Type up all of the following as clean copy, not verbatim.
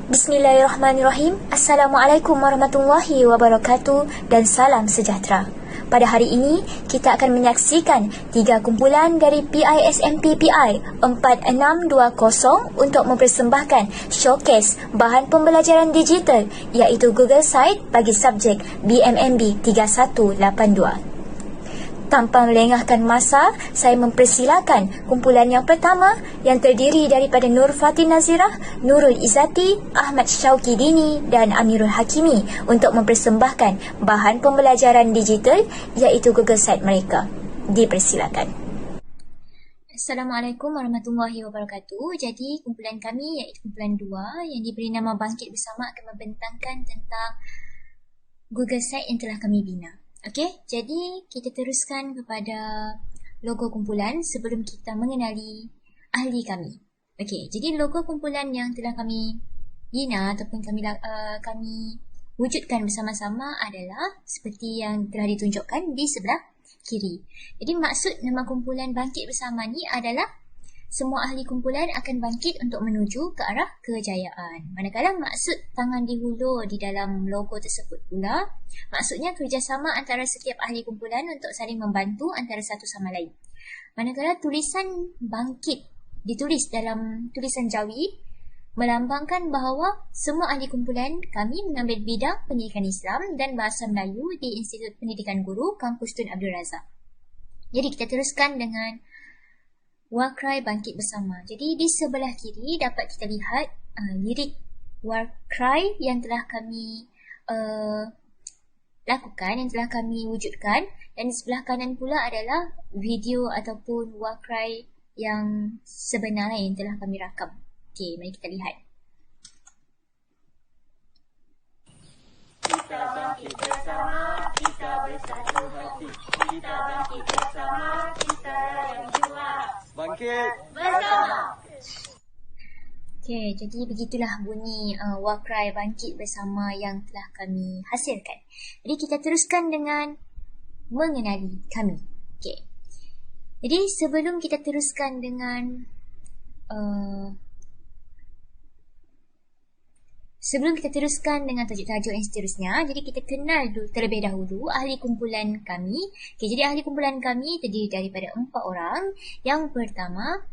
Bismillahirrahmanirrahim. Assalamualaikum warahmatullahi wabarakatuh dan salam sejahtera. Pada hari ini, kita akan menyaksikan 3 kumpulan dari PISMP-PI 4620 untuk mempersembahkan showcase bahan pembelajaran digital iaitu Google Site bagi subjek BMMB 3182. Tanpa melengahkan masa, saya mempersilakan kumpulan yang pertama yang terdiri daripada Nur Fatin Nazirah, Nurul Izzati, Ahmad Syauqi Dini dan Amirul Hakimi untuk mempersembahkan bahan pembelajaran digital iaitu Google Site mereka. Dipersilakan. Assalamualaikum warahmatullahi wabarakatuh. Jadi kumpulan kami iaitu kumpulan 2 yang diberi nama Bangkit Bersama akan membentangkan tentang Google Site yang telah kami bina. Okey, jadi kita teruskan kepada logo kumpulan sebelum kita mengenali ahli kami. Okey, jadi logo kumpulan yang telah kami bina ataupun kami wujudkan bersama-sama adalah seperti yang telah ditunjukkan di sebelah kiri. Jadi maksud nama kumpulan Bangkit Bersama ni adalah semua ahli kumpulan akan bangkit untuk menuju ke arah kejayaan. Manakala maksud tangan di hulu di dalam logo tersebut pula, maksudnya kerjasama antara setiap ahli kumpulan untuk saling membantu antara satu sama lain. Manakala tulisan bangkit ditulis dalam tulisan Jawi, melambangkan bahawa semua ahli kumpulan kami mengambil bidang pendidikan Islam dan bahasa Melayu di Institut Pendidikan Guru Kampus Tun Abdul Razak. Jadi kita teruskan dengan Warcry Bangkit Bersama. Jadi di sebelah kiri dapat kita lihat lirik Warcry yang telah kami lakukan, yang telah kami wujudkan, dan di sebelah kanan pula adalah video ataupun Warcry yang sebenar yang telah kami rakam. Okey, mari kita lihat. Kita bangkit bersama, kita bersatu hati. Kita bangkit bersama, kita yang jua. Bangkit bersama. Okey, jadi begitulah bunyi Warcry Bangkit Bersama yang telah kami hasilkan. Jadi kita teruskan dengan mengenali kami. Okey. Jadi sebelum kita teruskan dengan tajuk-tajuk yang seterusnya, jadi kita kenal terlebih dahulu ahli kumpulan kami. Okay, jadi ahli kumpulan kami terdiri daripada 4 orang. Yang pertama,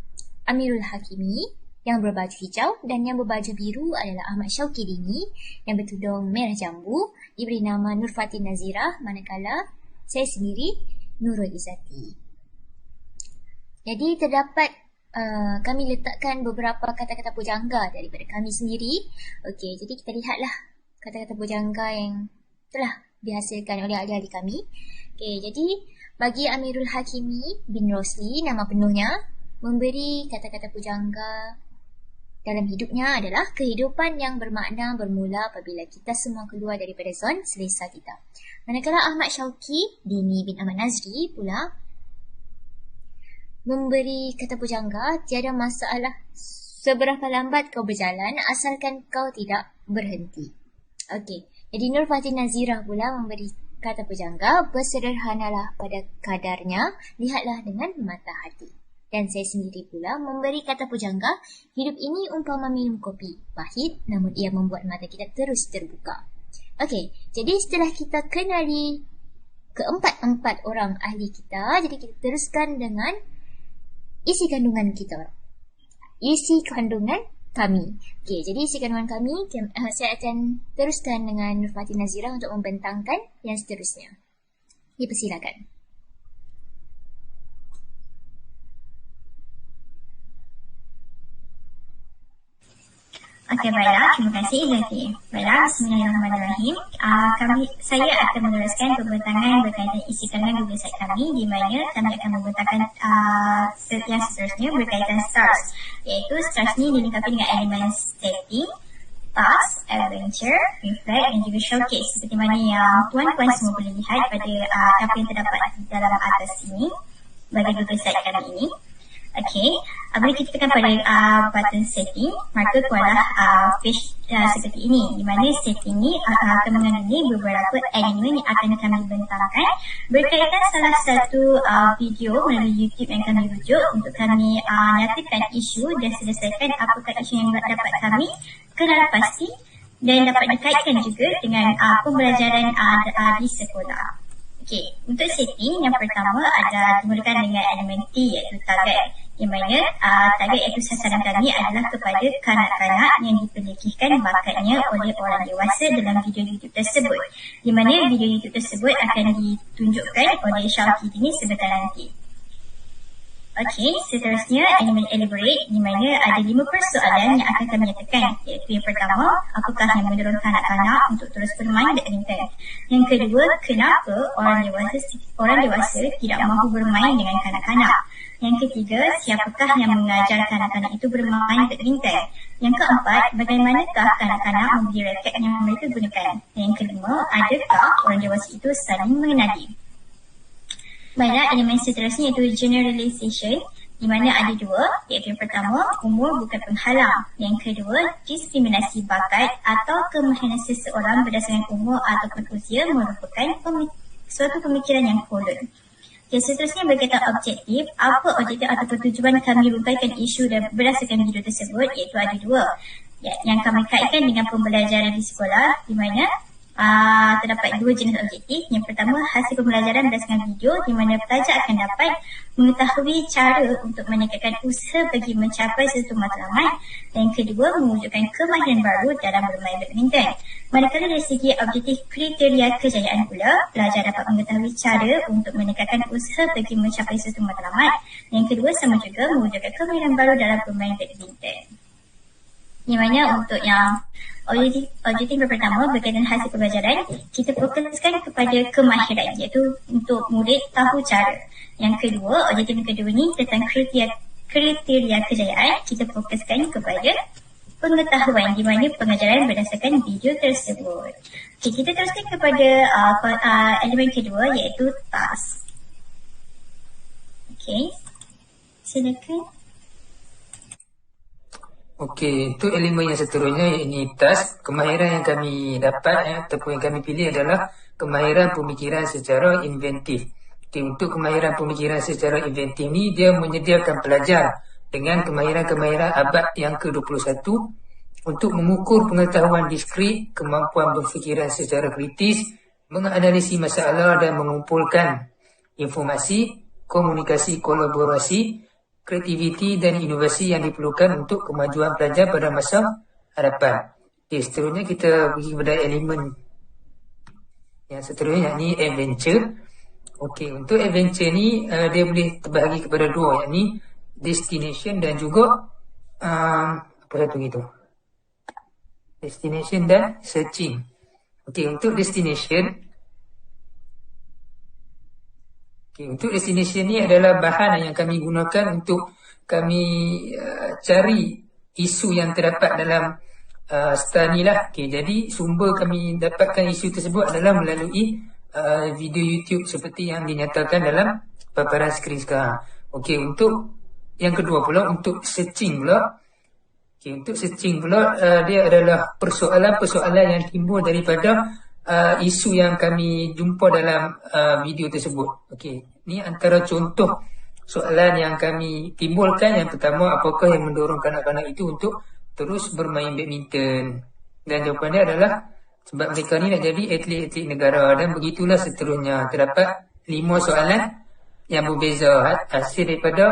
Amirul Hakimi yang berbaju hijau, dan yang berbaju biru adalah Ahmad Syauqi Dini yang bertudung merah jambu, diberi nama Nur Fatin Nazirah, manakala saya sendiri Nurul Izzati. Jadi terdapat kami letakkan beberapa kata-kata pujangga daripada kami sendiri. Okey, jadi kita lihatlah kata-kata pujangga yang telah dihasilkan oleh ahli-ahli kami. Okey, jadi bagi Amirul Hakimi bin Rosli, nama penuhnya, memberi kata-kata pujangga dalam hidupnya adalah kehidupan yang bermakna bermula apabila kita semua keluar daripada zon selesa kita. Manakala Ahmad Syauqi Dini bin Ahmad Nazri pula memberi kata pujangga, tiada masalah seberapa lambat kau berjalan asalkan kau tidak berhenti. Okey, jadi Nur Fatin Nazirah pula memberi kata pujangga, bersederhanalah pada kadarnya, lihatlah dengan mata hati. Dan saya sendiri pula memberi kata pujangga, hidup ini umpama minum kopi, pahit namun ia membuat mata kita terus terbuka. Okey, jadi setelah kita kenali keempat-empat orang ahli kita, jadi kita teruskan dengan isi kandungan kita. Isi kandungan kami. Okey, jadi isi kandungan kami, saya akan teruskan dengan Nur Fatin Nazirah untuk membentangkan yang seterusnya. Dipersilakan. Okey, baiklah. Terima kasih, Izzati. Baiklah, bismillahirrahmanirrahim. Saya akan meneruskan pembentangan berkaitan isi kandungan Google Site kami, di mana kami akan membentangkan yang seterusnya berkaitan stars. Iaitu stars ni dilengkapi dengan elemen setting, task, adventure, reflect dan juga showcase. Seperti mana yang tuan-tuan semua boleh lihat pada apa yang terdapat di dalam atas ini bagi Google Site kami ini. Okey, bila kita tekan pada button setting, maka keluarlah page seperti ini, di mana setting ini akan mengandungi beberapa elemen yang akan kami bentangkan berkaitan salah satu video melalui YouTube yang kami rujuk untuk kami nyatakan isu dan selesaikan apakah isu yang dapat kami kenal pasti dan dapat dikaitkan juga dengan pembelajaran di sekolah. Okey, untuk setting yang pertama ada dimulakan dengan elemen T iaitu target, di mana target iaitu sasaran kami adalah kepada kanak-kanak yang diperlekehkan bakatnya oleh orang dewasa dalam video YouTube tersebut, di mana video YouTube tersebut akan ditunjukkan oleh Syauki ini sebentar nanti. Okey, seterusnya elemen elaborate, di mana ada 5 persoalan yang akan kami nyatakan, iaitu yang pertama, apakah yang mendorong kanak-kanak untuk terus bermain badminton? Yang kedua, kenapa orang dewasa tidak mahu bermain dengan kanak-kanak? Yang ketiga, siapakah yang mengajar kanak-kanak itu bermain badminton? Yang keempat, bagaimanakah kanak-kanak membeli raket yang mereka gunakan? Dan yang kelima, adakah orang dewasa itu saling mengenali? Baiklah, elemen seterusnya iaitu generalization, di mana ada 2, iaitu yang pertama, umur bukan penghalang. Yang kedua, diskriminasi bakat atau kemahiran seseorang berdasarkan umur ataupun usia merupakan suatu pemikiran yang kolon. Okay, seterusnya berkaitan objektif, apa objektif ataupun tujuan kami rungkaikan isu dan berdasarkan video tersebut, iaitu ada 2, yang kami kaitkan dengan pembelajaran di sekolah, di mana terdapat 2 jenis objektif. Yang pertama, hasil pembelajaran berdasarkan video, di mana pelajar akan dapat mengetahui cara untuk meningkatkan usaha bagi mencapai sesuatu matlamat. Dan yang kedua, mewujudkan kemahiran baru dalam bermain badminton. Manakala dari segi objektif kriteria kejayaan pula, pelajar dapat mengetahui cara untuk meningkatkan usaha bagi mencapai sesuatu matlamat. Yang kedua, sama juga mewujudkan kemahiran baru dalam bermain badminton. Di mana untuk yang objektif pertama berkaitan hasil pembelajaran, kita fokuskan kepada kemahiran, iaitu untuk murid tahu cara. Yang kedua, objektif yang kedua ni tentang kriteria kejayaan, kita fokuskan kepada pengetahuan, di mana pengajaran berdasarkan video tersebut. Okay, kita teruskan kepada elemen kedua iaitu task. Okay, silakan. Okey, untuk elemen yang seterusnya ini task. Kemahiran yang kami dapat ataupun yang kami pilih adalah kemahiran pemikiran secara inventif. Okey, untuk kemahiran pemikiran secara inventif ni dia menyediakan pelajar dengan kemahiran-kemahiran abad yang ke-21 untuk mengukur pengetahuan diskrit, kemampuan berfikiran secara kritis, menganalisis masalah dan mengumpulkan informasi, komunikasi kolaborasi, kreativiti dan inovasi yang diperlukan untuk kemajuan pelajar pada masa hadapan. Okay, seterusnya kita pergi kepada elemen yang seterusnya, yakni adventure. Okey, untuk adventure ni dia boleh terbahagi kepada 2, yakni destination dan juga apa satu gitu. Destination dan searching. Okey, untuk destination ni adalah bahan yang kami gunakan untuk kami cari isu yang terdapat dalam star ni lah. Okay, jadi sumber kami dapatkan isu tersebut adalah melalui video YouTube seperti yang dinyatakan dalam paparan skrin sekarang. Okey, untuk yang kedua pula, untuk searching pula. Okay, untuk searching pula dia adalah persoalan-persoalan yang timbul daripada isu yang kami jumpa dalam video tersebut. Okey, ni antara contoh soalan yang kami timbulkan. Yang pertama, apakah yang mendorong kanak-kanak itu untuk terus bermain badminton? Dan jawapannya adalah sebab mereka ni nak jadi atlet-atlet negara, dan begitulah seterusnya. Terdapat 5 soalan yang berbeza hasil daripada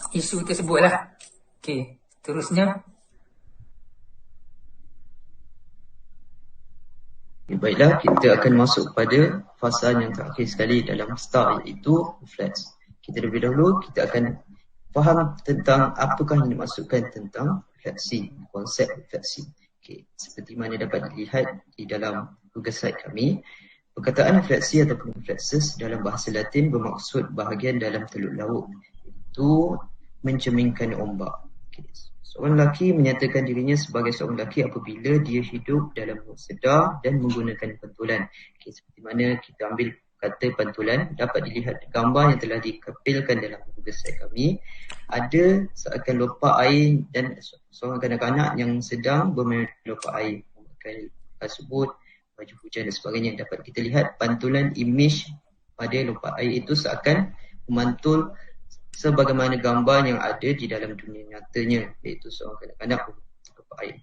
isu tersebut lah. Okey, seterusnya. Baiklah, kita akan masuk pada fasa yang terakhir sekali dalam STAR, iaitu reflex. Kita terlebih dahulu, kita akan faham tentang apakah yang dimaksudkan tentang refleksi, konsep refleksi. Okay. Seperti mana dapat dilihat di dalam Google Site kami, perkataan refleksi ataupun reflexes dalam bahasa Latin bermaksud bahagian dalam teluk laut, iaitu mencerminkan ombak. Okay. Seorang lelaki menyatakan dirinya sebagai seorang lelaki apabila dia hidup dalam ruang sedar dan menggunakan pantulan. Okay, seperti mana kita ambil kata pantulan, dapat dilihat gambar yang telah dikepilkan dalam Google Site kami. Ada seakan lopak air dan seorang kanak-kanak yang sedang bermain lopak air, memakai kasut, baju hujan dan sebagainya. Dapat kita lihat pantulan image pada lopak air itu seakan memantul sebagaimana gambar yang ada di dalam dunia nyatanya, iaitu seorang kanak-kanak berlopak air.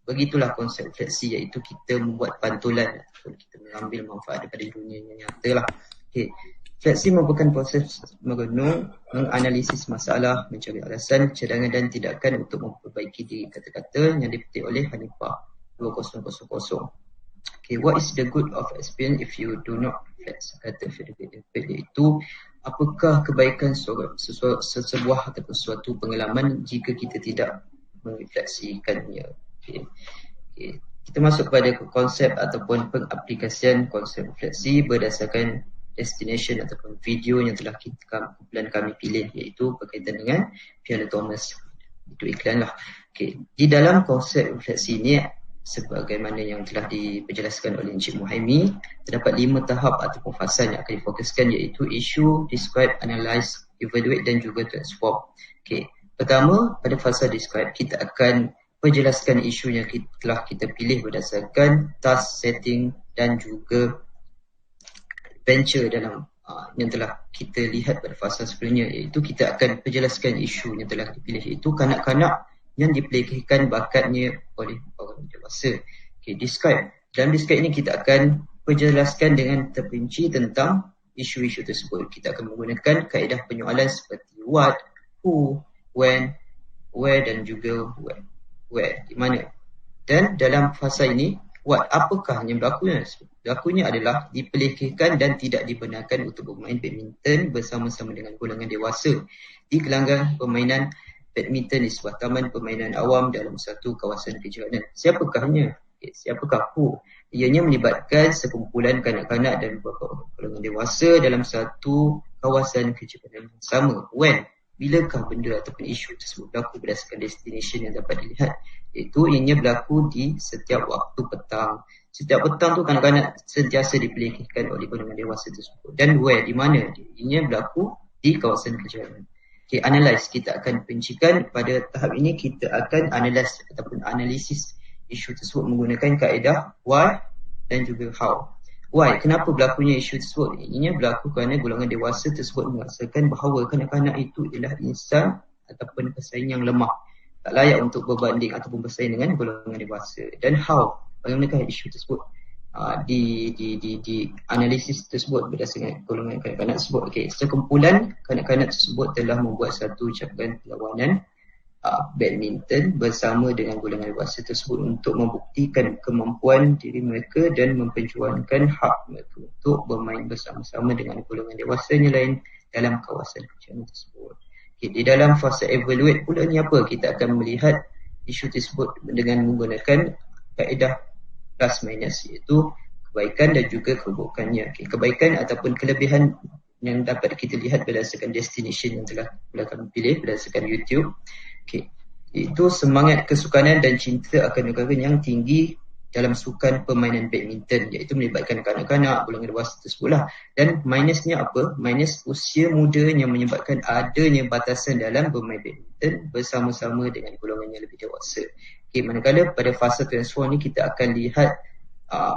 Begitulah konsep fleksi, iaitu kita membuat pantulan ataupun kita mengambil manfaat daripada dunia yang nyata lah. Okay. Fleksi merupakan proses merenung, menganalisis masalah, mencari alasan, cadangan dan tindakan untuk memperbaiki diri. Kata-kata yang dipetik oleh Hanifah 2000. Okay, what is the good of experience if you do not flex? Kata Frederick, iaitu apakah kebaikan sebuah ataupun suatu pengalaman jika kita tidak merefleksikannya. Okay. Kita masuk pada konsep ataupun pengaplikasian konsep fleksi berdasarkan destination ataupun video yang telah kumpulan kami pilih, iaitu berkaitan dengan Fiona Thomas. Itu iklan lah. Okay. Di dalam konsep fleksi ini, sebagaimana yang telah dijelaskan oleh Encik Muhaimi, terdapat 5 tahap ataupun fasa yang akan difokuskan, iaitu issue, describe, analyze, evaluate dan juga transform. Okay. Pertama, pada fasa describe, kita akan perjelaskan isu yang telah kita pilih berdasarkan task setting dan juga venture dalam yang telah kita lihat pada fasa sebelumnya, iaitu kita akan perjelaskan isu yang telah dipilih, iaitu kanak-kanak yang dipelihkan bakatnya oleh orang dewasa. Okay, describe. Dalam describe ini kita akan perjelaskan dengan terperinci tentang isu-isu tersebut. Kita akan menggunakan kaedah penyoalan seperti what, who, when, where dan juga where, di mana. Dan dalam fasa ini, what, apakah yang berlakunya? Berlakunya adalah dipelihkan dan tidak dibenarkan untuk bermain badminton bersama-sama dengan golongan dewasa di gelanggang permainan badminton di sebuah taman permainan awam dalam satu kawasan kejohanan. Siapakahnya? Siapakah who? Ianya melibatkan sekumpulan kanak-kanak dan beberapa golongan dewasa dalam satu kawasan kejohanan yang sama. When? Bilakah benda ataupun isu tersebut berlaku berdasarkan destination yang dapat dilihat, iaitu ianya berlaku di setiap waktu petang. Setiap petang tu kanak-kanak sentiasa dipelihkan oleh golongan dewasa tersebut. Dan where, di mana? Ianya berlaku di kawasan kejohanan. Okay, analyze, kita akan perincikan pada tahap ini, kita akan analyze ataupun analisis isu tersebut menggunakan kaedah why dan juga how. Why? Kenapa berlakunya isu tersebut? Ianya berlaku kerana golongan dewasa tersebut merasakan bahawa kanak-kanak itu ialah insan ataupun pesaing yang lemah, tak layak untuk berbanding ataupun bersaing dengan golongan dewasa. Dan how? Bagaimanakah isu tersebut di analisis tersebut berdasarkan golongan kanak-kanak tersebut? Okey, sekumpulan kanak-kanak tersebut telah membuat satu ucapan perlawanan badminton bersama dengan golongan dewasa tersebut untuk membuktikan kemampuan diri mereka dan memperjuangkan hak mereka untuk bermain bersama-sama dengan golongan dewasa yang lain dalam kawasan kejohanan tersebut. Okay, di dalam fasa evaluate pula ni apa? Kita akan melihat isu tersebut dengan menggunakan kaedah plus minus, iaitu kebaikan dan juga keburukannya. Okay, kebaikan ataupun kelebihan yang dapat kita lihat berdasarkan destination yang telah kami pilih berdasarkan YouTube. Okay. Itu semangat kesukanan dan cinta akan negara yang tinggi dalam sukan permainan badminton, iaitu melibatkan kanak-kanak, golongan dewasa tersebutlah. Dan minusnya apa? Minus usia muda yang menyebabkan adanya batasan dalam bermain badminton bersama-sama dengan golongan yang lebih dewasa. Okay, manakala pada fasa transform ni kita akan lihat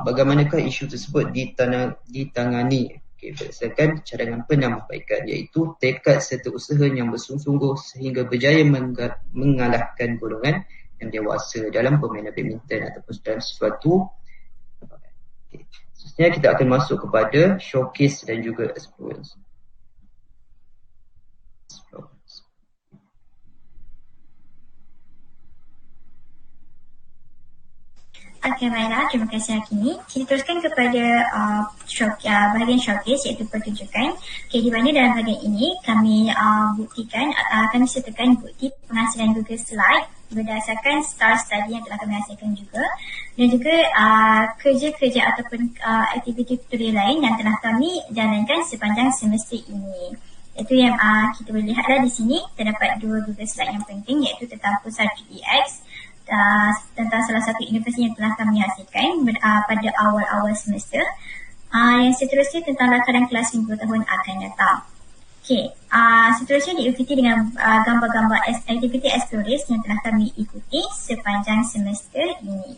bagaimanakah isu tersebut ditangani. Okay, berdasarkan cadangan penambahbaikan, iaitu tekad serta usaha yang bersungguh-sungguh sehingga berjaya mengalahkan golongan yang dewasa dalam permainan badminton ataupun dalam sesuatu. Okay. Seterusnya kita akan masuk kepada showcase dan juga experience. Okey, baiklah. Terima kasih Hakimi. Kita teruskan kepada bahagian showcase, iaitu pertunjukan. Okey, di mana dalam bahagian ini kami kami sertakan bukti penghasilan Google Slide berdasarkan STAR study yang telah kami hasilkan juga, dan juga kerja-kerja ataupun aktiviti tutorial lain yang telah kami jalankan sepanjang semester ini. Itu yang kita boleh lihatlah di sini, terdapat 2 Google Slide yang penting, iaitu tentang pusat GDX, tentang salah satu inovasi yang telah kami hasilkan pada awal-awal semester. Yang seterusnya tentang rakanan kelas minggu tahun akan datang. Okey, seterusnya diikuti dengan gambar-gambar aktiviti eksplorasi yang telah kami ikuti sepanjang semester ini.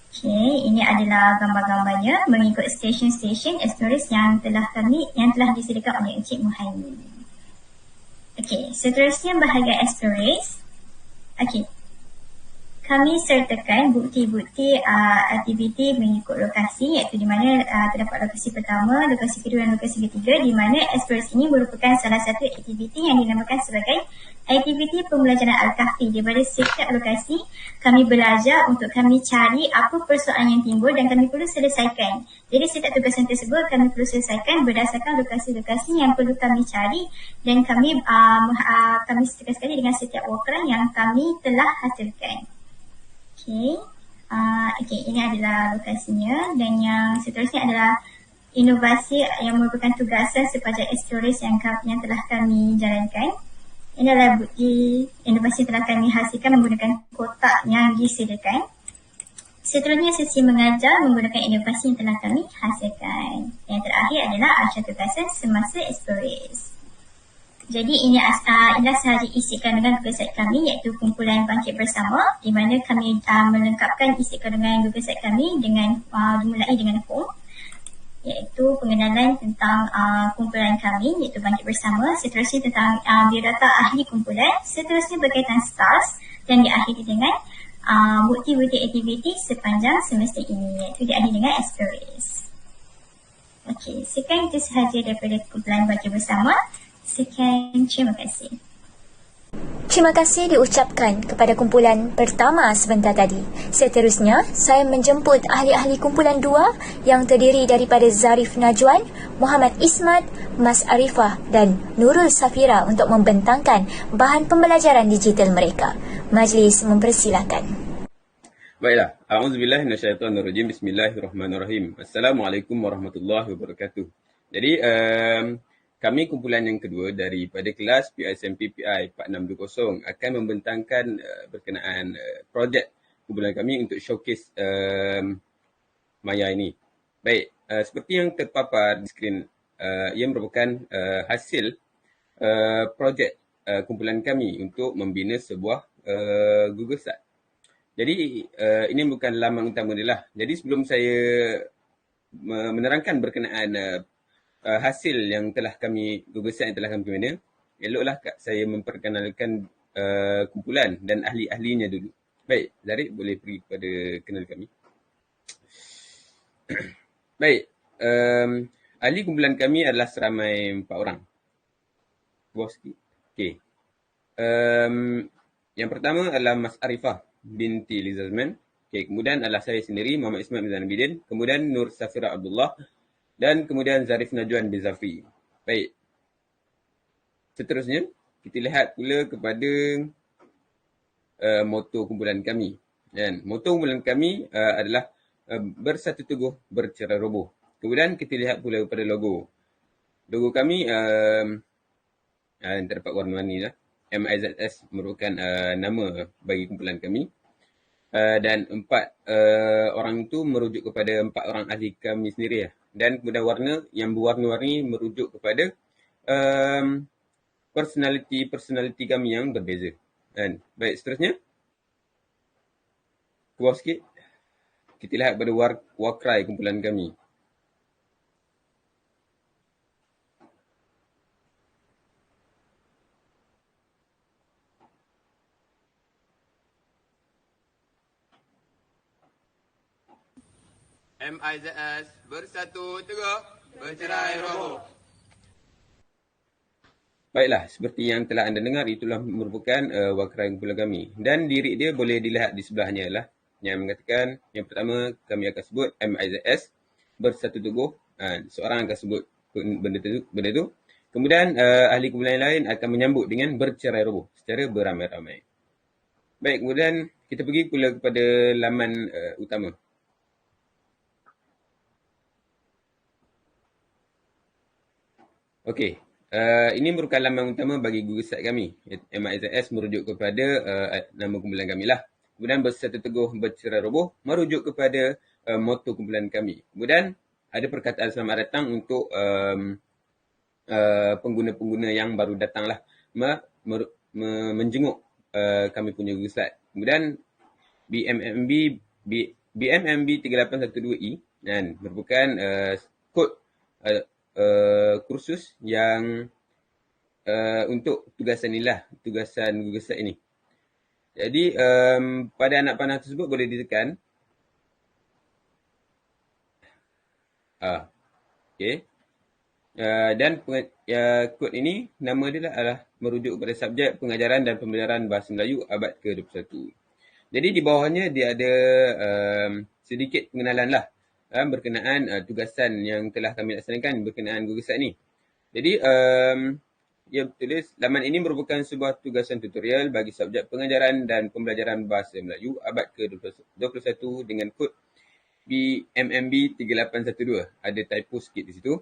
Okey, ini adalah gambar-gambarnya mengikut stesen-stesen eksplorasi yang telah disediakan oleh Encik Muhaimi. Okey, seterusnya bahagian eksplorasi. Okey. kami sertakan bukti-bukti aktiviti mengikut lokasi, iaitu di mana terdapat lokasi pertama, lokasi kedua dan lokasi ketiga, di mana eksplorasi ini merupakan salah satu aktiviti yang dinamakan sebagai aktiviti pembelajaran Al-Kahfi. Daripada setiap lokasi, kami belajar untuk kami cari apa persoalan yang timbul dan kami perlu selesaikan. Jadi setiap tugasan tersebut kami perlu selesaikan berdasarkan lokasi-lokasi yang perlu kami cari, dan kami sertakan sekali dengan setiap walk-around yang kami telah hasilkan. Okey, ini adalah lokasinya, dan yang seterusnya adalah inovasi yang merupakan tugasan sepanjang eksplorasi yang telah kami jalankan. Ini adalah bukti inovasi yang telah kami hasilkan menggunakan kotak yang disediakan. Seterusnya sesi mengajar menggunakan inovasi yang telah kami hasilkan. Yang terakhir adalah acara tugasan semasa eksplorasi. Jadi inilah sahaja isi kandungan Google Site kami, iaitu kumpulan bangkit bersama, di mana kami melengkapkan isi kandungan Google Site kami dengan dimulai dengan home, iaitu pengenalan tentang kumpulan kami, iaitu bangkit bersama. Seterusnya tentang biodata ahli kumpulan. Seterusnya berkaitan stars, dan diakhiri dengan bukti-bukti aktiviti sepanjang semester ini, iaitu diakhiri dengan explorers. Okey, sekian itu sahaja daripada kumpulan bangkit bersama. Sekian, terima kasih. Terima kasih diucapkan kepada kumpulan pertama sebentar tadi. Seterusnya, saya menjemput ahli-ahli kumpulan 2 yang terdiri daripada Zarif Najwan, Muhammad Ismat, Mas Arifah dan Nurul Safira untuk membentangkan bahan pembelajaran digital mereka. Majlis mempersilakan. Baiklah, a'udzubillahi minasyaitonirrajim. Bismillahirrahmanirrahim. Assalamualaikum warahmatullahi wabarakatuh. Jadi kami kumpulan yang kedua daripada kelas PISMP PI 4620 akan membentangkan berkenaan projek kumpulan kami untuk showcase Maya ini. Baik, seperti yang terpapar di skrin, ia merupakan hasil projek kumpulan kami untuk membina sebuah Google Site. Jadi ini bukan laman utama dia lah. Jadi sebelum saya menerangkan berkenaan hasil yang telah kami, Google Site yang telah kami bina, eloklah saya memperkenalkan kumpulan dan ahli-ahlinya dulu. Baik, Zarif boleh pergi kepada kenal kami. Baik, ahli kumpulan kami adalah seramai 4 orang. Bawah sikit. Okey. Yang pertama adalah Mas Arifah binti Lizazman. Okey, kemudian adalah saya sendiri, Muhammad Ismail bin Zanabidin. Kemudian Nur Safira Abdullah. Dan kemudian Zarif Najwan bin Zafri. Baik. Seterusnya, kita lihat pula kepada moto kumpulan kami. Dan moto kumpulan kami adalah bersatu teguh, bercerai roboh. Kemudian kita lihat pula kepada logo. Logo kami yang terdapat warna-warni lah. MIZS merupakan nama bagi kumpulan kami. Dan 4 orang itu merujuk kepada 4 orang ahli kami sendiri lah. Dan kemudian warna yang berwarna-warni merujuk kepada personality kami yang berbeza. Dan baik, seterusnya. Ke bawah sikit. Kita lihat pada warkrai kumpulan kami. MIZS bersatu teguh, bercerai roboh. Baiklah, seperti yang telah anda dengar, itulah merupakan warkrai kumpulan kami. Dan diri dia boleh dilihat di sebelahnya lah. Yang mengatakan, yang pertama kami akan sebut MIZS bersatu teguh. Seorang akan sebut benda tu. Kemudian ahli kumpulan lain akan menyambut dengan bercerai roboh secara beramai-ramai. Baik, kemudian kita pergi pula kepada laman utama. Okey, ini merupakan laman utama bagi Google Site kami. MIZS merujuk kepada nama kumpulan kami lah. Kemudian bersatu teguh, bercerai roboh merujuk kepada moto kumpulan kami. Kemudian ada perkataan selamat datang untuk pengguna-pengguna yang baru datang lah. Menjenguk kami punya Google Site. Kemudian BMMB 3812E dan merupakan kod kursus yang untuk tugasan inilah, tugasan Google Site ini. Jadi pada anak panah tersebut boleh ditekan. Okay. Dan kod ini nama dia adalah merujuk kepada subjek pengajaran dan pembelajaran bahasa Melayu abad ke-21. Jadi di bawahnya dia ada sedikit pengenalan lah berkenaan tugasan yang telah kami laksanakan berkenaan Google Site ni. Jadi dia tulis laman ini merupakan sebuah tugasan tutorial bagi subjek pengajaran dan pembelajaran bahasa Melayu abad ke-21 dengan kod BMMB 3812. Ada typo sikit di situ.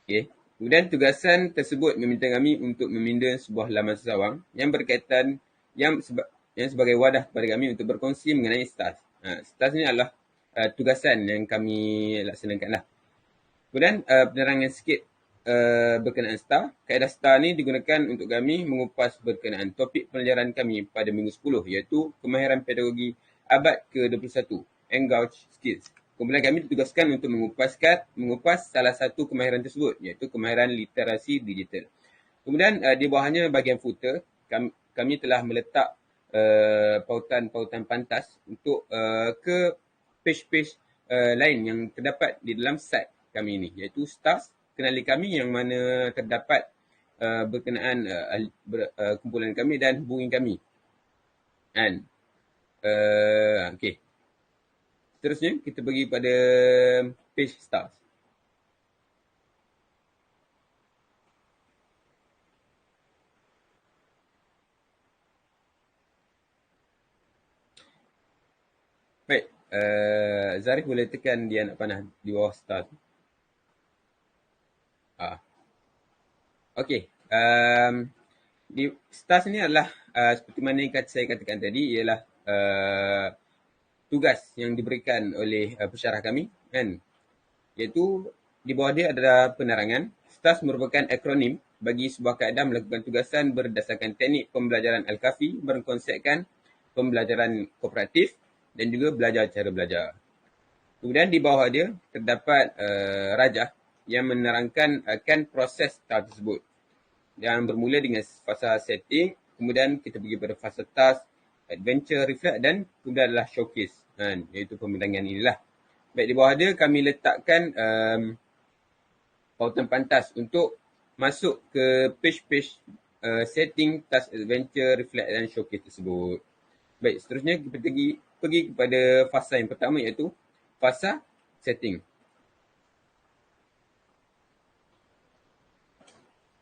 Okay. Kemudian tugasan tersebut meminta kami untuk meminda sebuah laman sesawang yang berkaitan yang sebagai wadah kepada kami untuk berkongsi mengenai STARS. STARS ni adalah tugasan yang kami laksanakan lah. Kemudian penerangan sikit berkenaan STAR. Kaedah STAR ni digunakan untuk kami mengupas berkenaan topik pelajaran kami pada minggu 10 iaitu kemahiran pedagogi abad ke-21, Engage Skills. Kemudian kami ditugaskan untuk mengupas salah satu kemahiran tersebut iaitu kemahiran literasi digital. Kemudian di bawahnya bahagian footer, kami telah meletak pautan-pautan pantas untuk ke page-page lain yang terdapat di dalam site kami ini iaitu STARS, kenali kami yang mana terdapat berkenaan kumpulan kami dan hubungi kami. And okay. Seterusnya kita pergi pada page STARS. Baik, Zarif boleh tekan dia anak panah di bawah STARS. Okey, di STARS ni adalah seperti mana yang saya katakan tadi ialah tugas yang diberikan oleh pensyarah kami kan, iaitu di bawah dia adalah penerangan. STARS merupakan akronim bagi sebuah kaedah melakukan tugasan berdasarkan teknik pembelajaran Al-Kafi berkonsepkan pembelajaran kooperatif dan juga belajar cara belajar. Kemudian di bawah dia terdapat rajah yang menerangkan akan proses STARS tersebut yang bermula dengan fasa setting, kemudian kita pergi pada fasa task, adventure, reflect dan kemudian adalah showcase. Iaitu pembentangan inilah. Baik, di bawah dia kami letakkan pautan pantas untuk masuk ke page-page setting, task, adventure, reflect dan showcase tersebut. Baik, seterusnya kita pergi kepada fasa yang pertama iaitu fasa setting.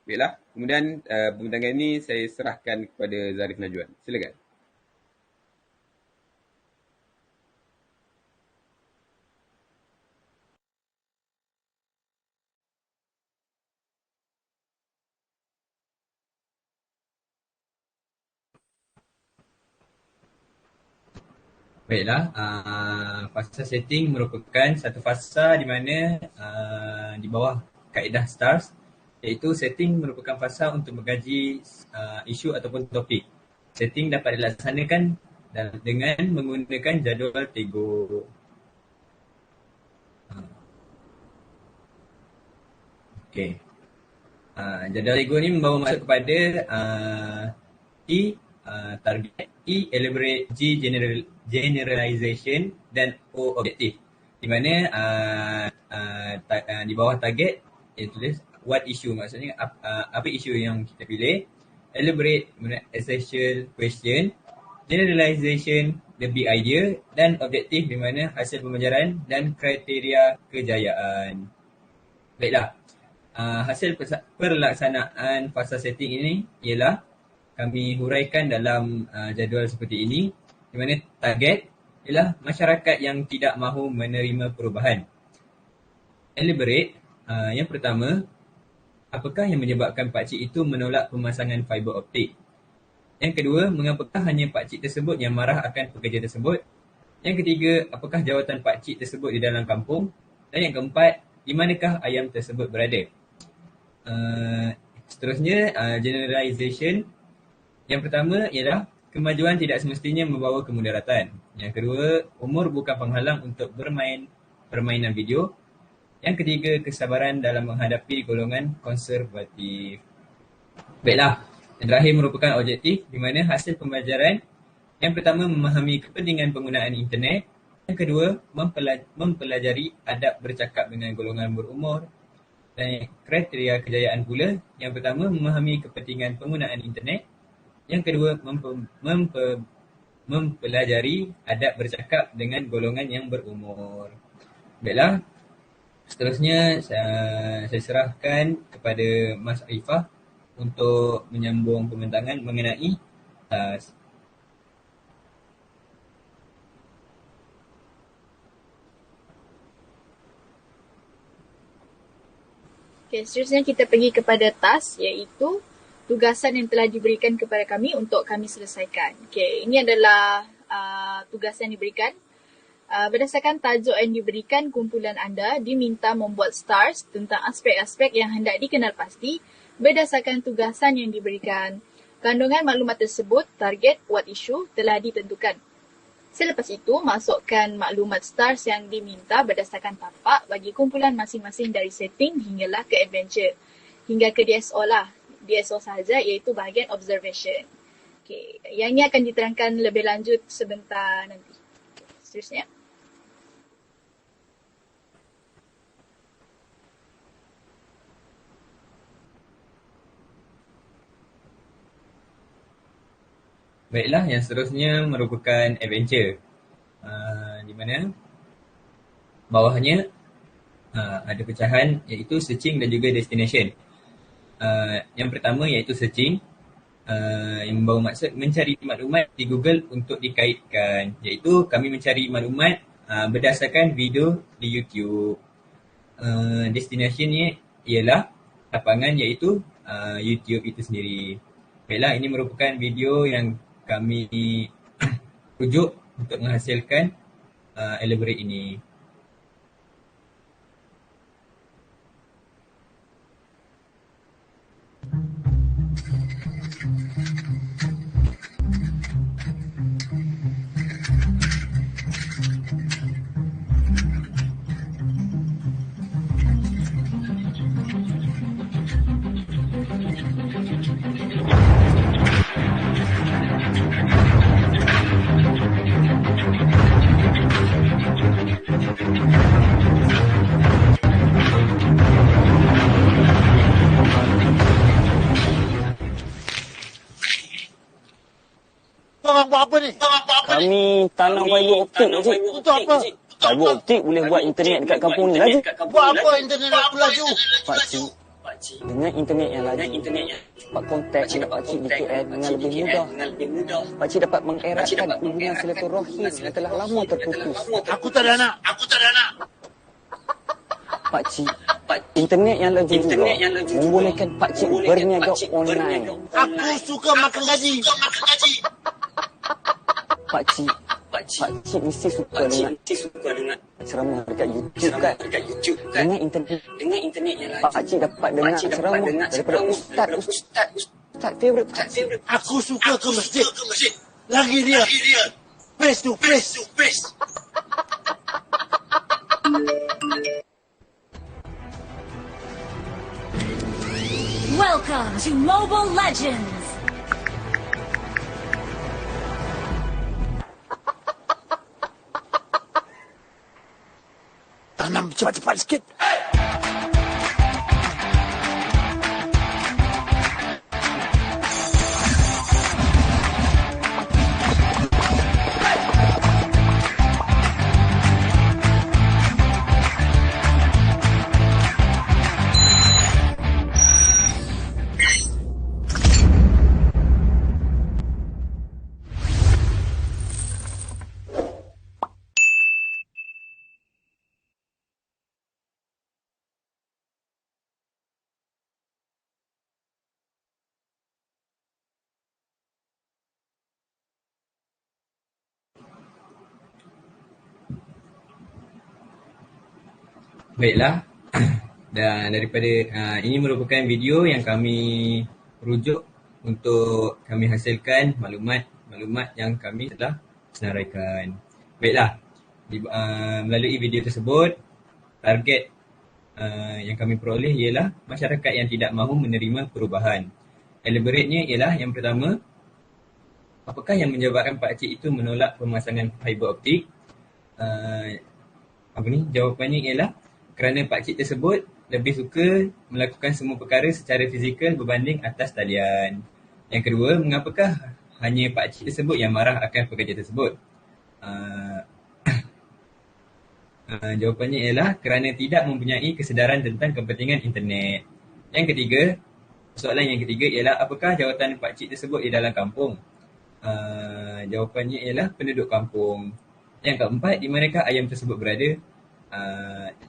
Baiklah, kemudian pembentangan ini saya serahkan kepada Zarif Najwan. Silakan. Baiklah, fasa setting merupakan satu fasa di mana di bawah kaedah STARS, iaitu setting merupakan fasa untuk mengkaji isu ataupun topik. Setting dapat dilaksanakan dengan menggunakan jadual Tego. Okey. Jadual Tego ni membawa masuk kepada target, E elaborate, G generalization dan O objektif. Di mana di bawah target dia tulis what issue, maksudnya apa isu yang kita pilih. Elaborate, essential question. Generalization, the big idea. Dan objektif di mana hasil pembelajaran dan kriteria kejayaan. Baiklah, hasil pelaksanaan fasa setting ini ialah kami huraikan dalam jadual seperti ini, di mana target ialah masyarakat yang tidak mahu menerima perubahan. Elaborate, yang pertama, apakah yang menyebabkan pakcik itu menolak pemasangan fiber optik? Yang kedua, mengapakah hanya pakcik tersebut yang marah akan pekerja tersebut? Yang ketiga, apakah jawatan pakcik tersebut di dalam kampung? Dan yang keempat, di manakah ayam tersebut berada? Seterusnya, generalization. Yang pertama ialah kemajuan tidak semestinya membawa kemudaratan. Yang kedua, umur bukan penghalang untuk bermain permainan video. Yang ketiga, kesabaran dalam menghadapi golongan konservatif. Baiklah, yang terakhir merupakan objektif di mana hasil pembelajaran Yang pertama, memahami kepentingan penggunaan internet. Yang kedua, mempelajari adab bercakap dengan golongan berumur. Dan kriteria kejayaan pula, yang pertama, memahami kepentingan penggunaan internet. Yang kedua, mempelajari adab bercakap dengan golongan yang berumur. Baiklah, seterusnya saya serahkan kepada Mas Arifah untuk menyambung pembentangan mengenai tas. Okay, seterusnya kita pergi kepada task, iaitu tugasan yang telah diberikan kepada kami untuk kami selesaikan. Okay, ini adalah tugasan yang diberikan. Berdasarkan tajuk yang diberikan, kumpulan anda diminta membuat stars tentang aspek-aspek yang hendak dikenal pasti berdasarkan tugasan yang diberikan. Kandungan maklumat tersebut, target, what issue telah ditentukan. Selepas itu, masukkan maklumat stars yang diminta berdasarkan tapak bagi kumpulan masing-masing dari setting hinggalah ke adventure. Hingga ke DSO lah. DSO sahaja, iaitu bahagian observation. Okay. Yang ini akan diterangkan lebih lanjut sebentar nanti. Okay. Seterusnya. Baiklah, yang seterusnya merupakan adventure. Di mana bawahnya ada pecahan iaitu searching dan juga destination. Yang pertama iaitu searching, yang membawa maksud mencari maklumat di Google untuk dikaitkan, iaitu kami mencari maklumat berdasarkan video di YouTube. Destinationnya ialah lapangan, iaitu YouTube itu sendiri. Baiklah, ini merupakan video yang kami rujuk untuk menghasilkan elaborate ini. Buat apa ni? Kami tanam fiber optik, Cik. Untuk apa? Fiber optik boleh buat internet dekat kampung ni laju. Buat apa internet aku laju? Pakcik, dengan internet yang laju, dapat kontak dengan pakcik di KL dengan lebih mudah. Pakcik dapat mengeratkan hubungan silaturahim yang telah lama terputus. Aku tak ada anak. Pakcik, internet yang laju juga membolehkan pakcik berniaga online. Aku suka makan gaji. Pakcik mesti suka dengan ceramah dekat YouTube kan? Dengan internet yang laju, pakcik dapat dengar ceramah daripada ustaz favourite pakcik. Aku suka ke masjid. Lagi dia. Face to face. Welcome to Mobile Legends! Tanam cepat-cepat sikit. Baiklah, dan daripada ini merupakan video yang kami rujuk untuk kami hasilkan maklumat yang kami telah senaraikan. Baiklah, melalui video tersebut, target yang kami peroleh ialah masyarakat yang tidak mahu menerima perubahan. Elaborate-nya ialah yang pertama, apakah yang menyebabkan pakcik itu menolak pemasangan fiber optik? Jawapannya ialah kerana pakcik tersebut lebih suka melakukan semua perkara secara fizikal berbanding atas talian. Yang kedua, mengapakah hanya pakcik tersebut yang marah akan pekerja tersebut? Jawapannya ialah kerana tidak mempunyai kesedaran tentang kepentingan internet. Yang ketiga, soalan yang ketiga ialah apakah jawatan pakcik tersebut di dalam kampung? Jawapannya ialah penduduk kampung. Yang keempat, di manakah ayam tersebut berada?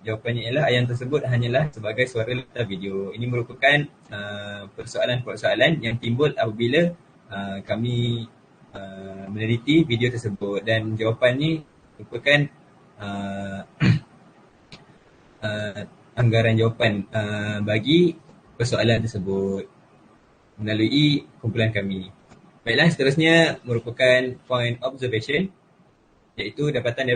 Jawapannya ialah ayam tersebut hanyalah sebagai suara latar video. Ini merupakan persoalan-persoalan yang timbul apabila kami meneliti video tersebut, dan jawapannya merupakan anggaran jawapan bagi persoalan tersebut melalui kumpulan kami. Baiklah, seterusnya merupakan point observation, iaitu dapatan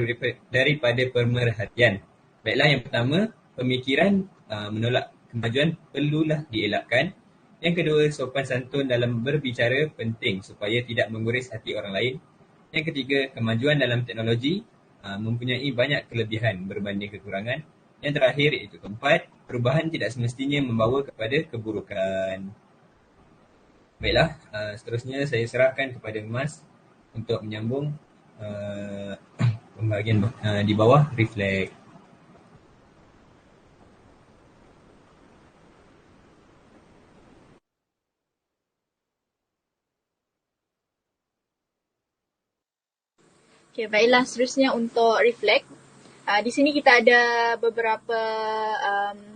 daripada pemerhatian. Baiklah, yang pertama, pemikiran menolak kemajuan perlulah dielakkan. Yang kedua, sopan santun dalam berbicara penting supaya tidak menguris hati orang lain. Yang ketiga, kemajuan dalam teknologi mempunyai banyak kelebihan berbanding kekurangan. Yang terakhir, iaitu keempat, perubahan tidak semestinya membawa kepada keburukan. Baiklah, seterusnya saya serahkan kepada Mas untuk menyambung pembahagian di bawah reflect. Okay, baiklah, seterusnya untuk reflect. Di sini kita ada beberapa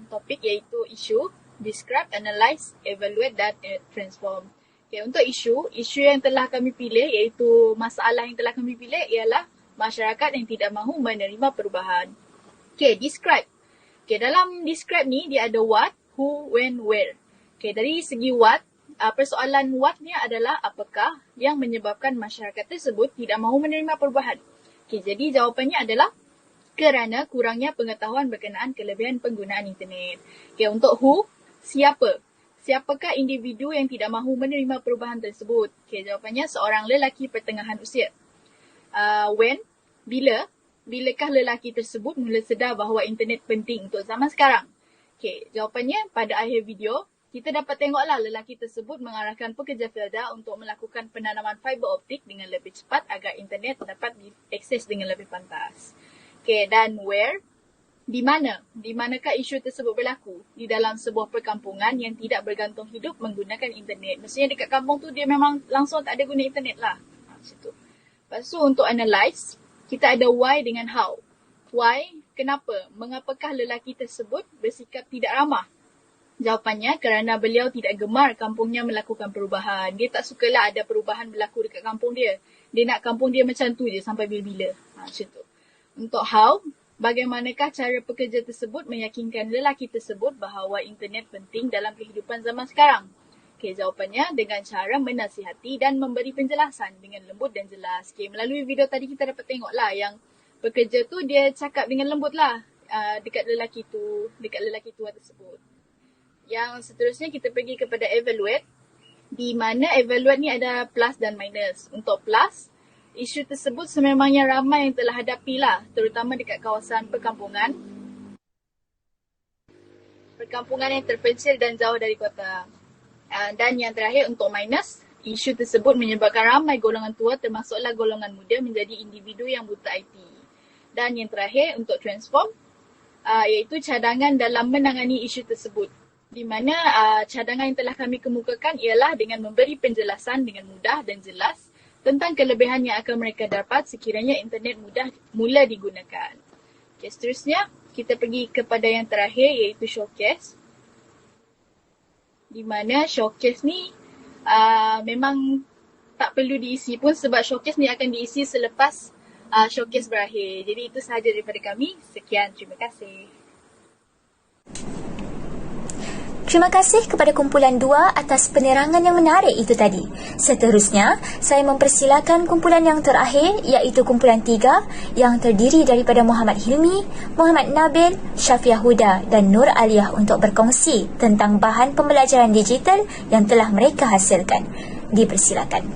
topik, iaitu isu, describe, analyze, evaluate dan transform. Okay, untuk isu yang telah kami pilih, iaitu masalah yang telah kami pilih ialah masyarakat yang tidak mahu menerima perubahan. Okay, describe. Okay, dalam describe ni dia ada what, who, when, where. Okay, dari segi what, persoalan what ni adalah apakah yang menyebabkan masyarakat tersebut tidak mahu menerima perubahan. Okay, jadi jawapannya adalah kerana kurangnya pengetahuan berkenaan kelebihan penggunaan internet. Okay, untuk who, siapa? Siapakah individu yang tidak mahu menerima perubahan tersebut? Okay, jawapannya seorang lelaki pertengahan usia. When, bilakah lelaki tersebut mula sedar bahawa internet penting untuk zaman sekarang? Okay, jawapannya pada akhir video, kita dapat tengoklah lelaki tersebut mengarahkan pekerja Felda untuk melakukan penanaman fiber optik dengan lebih cepat agar internet dapat diakses dengan lebih pantas. Okay, dan where? Di mana? Di manakah isu tersebut berlaku? Di dalam sebuah perkampungan yang tidak bergantung hidup menggunakan internet. Maksudnya dekat kampung tu dia memang langsung tak ada guna internet lah. Situ. Lepas tu untuk analyze, kita ada why dengan how. Why? Kenapa? Mengapakah lelaki tersebut bersikap tidak ramah? Jawapannya kerana beliau tidak gemar kampungnya melakukan perubahan. Dia tak sukalah ada perubahan berlaku dekat kampung dia. Dia nak kampung dia macam tu je sampai bila-bila. Macam tu. Untuk how, bagaimanakah cara pekerja tersebut meyakinkan lelaki tersebut bahawa internet penting dalam kehidupan zaman sekarang? Okay, jawapannya dengan cara menasihati dan memberi penjelasan dengan lembut dan jelas. Okay, melalui video tadi kita dapat tengok lah yang pekerja tu dia cakap dengan lembut lah dekat lelaki tua tersebut. Yang seterusnya kita pergi kepada evaluate, di mana evaluate ni ada plus dan minus. Untuk plus, isu tersebut sememangnya ramai yang telah hadapi lah, terutama dekat kawasan perkampungan yang terpencil dan jauh dari kota. Dan yang terakhir untuk minus, isu tersebut menyebabkan ramai golongan tua termasuklah golongan muda menjadi individu yang buta IT. Dan yang terakhir untuk transform, iaitu cadangan dalam menangani isu tersebut. Di mana cadangan yang telah kami kemukakan ialah dengan memberi penjelasan dengan mudah dan jelas tentang kelebihan yang akan mereka dapat sekiranya internet mula digunakan. Okay, seterusnya kita pergi kepada yang terakhir, iaitu showcase. Di mana showcase ni memang tak perlu diisi pun sebab showcase ni akan diisi selepas showcase berakhir. Jadi itu sahaja daripada kami. Sekian, terima kasih. Terima kasih kepada kumpulan 2 atas penerangan yang menarik itu tadi. Seterusnya, saya mempersilakan kumpulan yang terakhir, iaitu kumpulan 3 yang terdiri daripada Muhammad Hilmi, Muhammad Nabil, Syafiah Huda dan Nur Aliyah untuk berkongsi tentang bahan pembelajaran digital yang telah mereka hasilkan. Dipersilakan.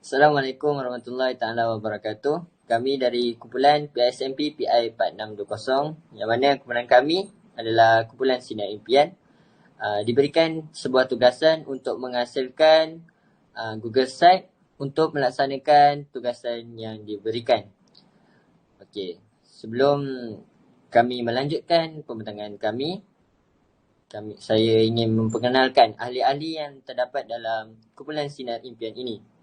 Assalamualaikum warahmatullahi taala wabarakatuh. Kami dari kumpulan PISMP PI 4620 yang mana kumpulan kami adalah kumpulan Sinar Impian. Diberikan sebuah tugasan untuk menghasilkan Google Site untuk melaksanakan tugasan yang diberikan. Okey, sebelum kami melanjutkan pembentangan kami, saya ingin memperkenalkan ahli-ahli yang terdapat dalam kumpulan Sinar Impian ini.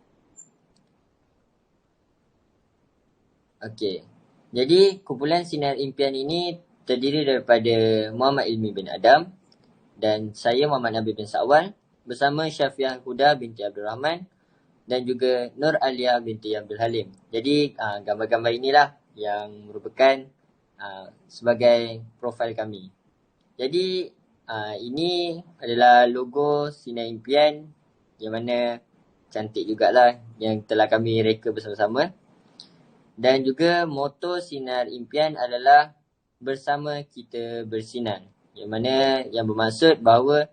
Okey, jadi kumpulan Sinar Impian ini terdiri daripada Muhammad Ilmi bin Adam dan saya Muhammad Nabi bin Sa'wal bersama Syafiah Huda binti Abdul Rahman dan juga Nur Alia binti Abdul Halim. Jadi gambar-gambar inilah yang merupakan sebagai profil kami. Jadi ini adalah logo Sinar Impian yang mana cantik jugalah yang telah kami reka bersama-sama. Dan juga moto Sinar Impian adalah bersama kita bersinar. Yang mana yang bermaksud bahawa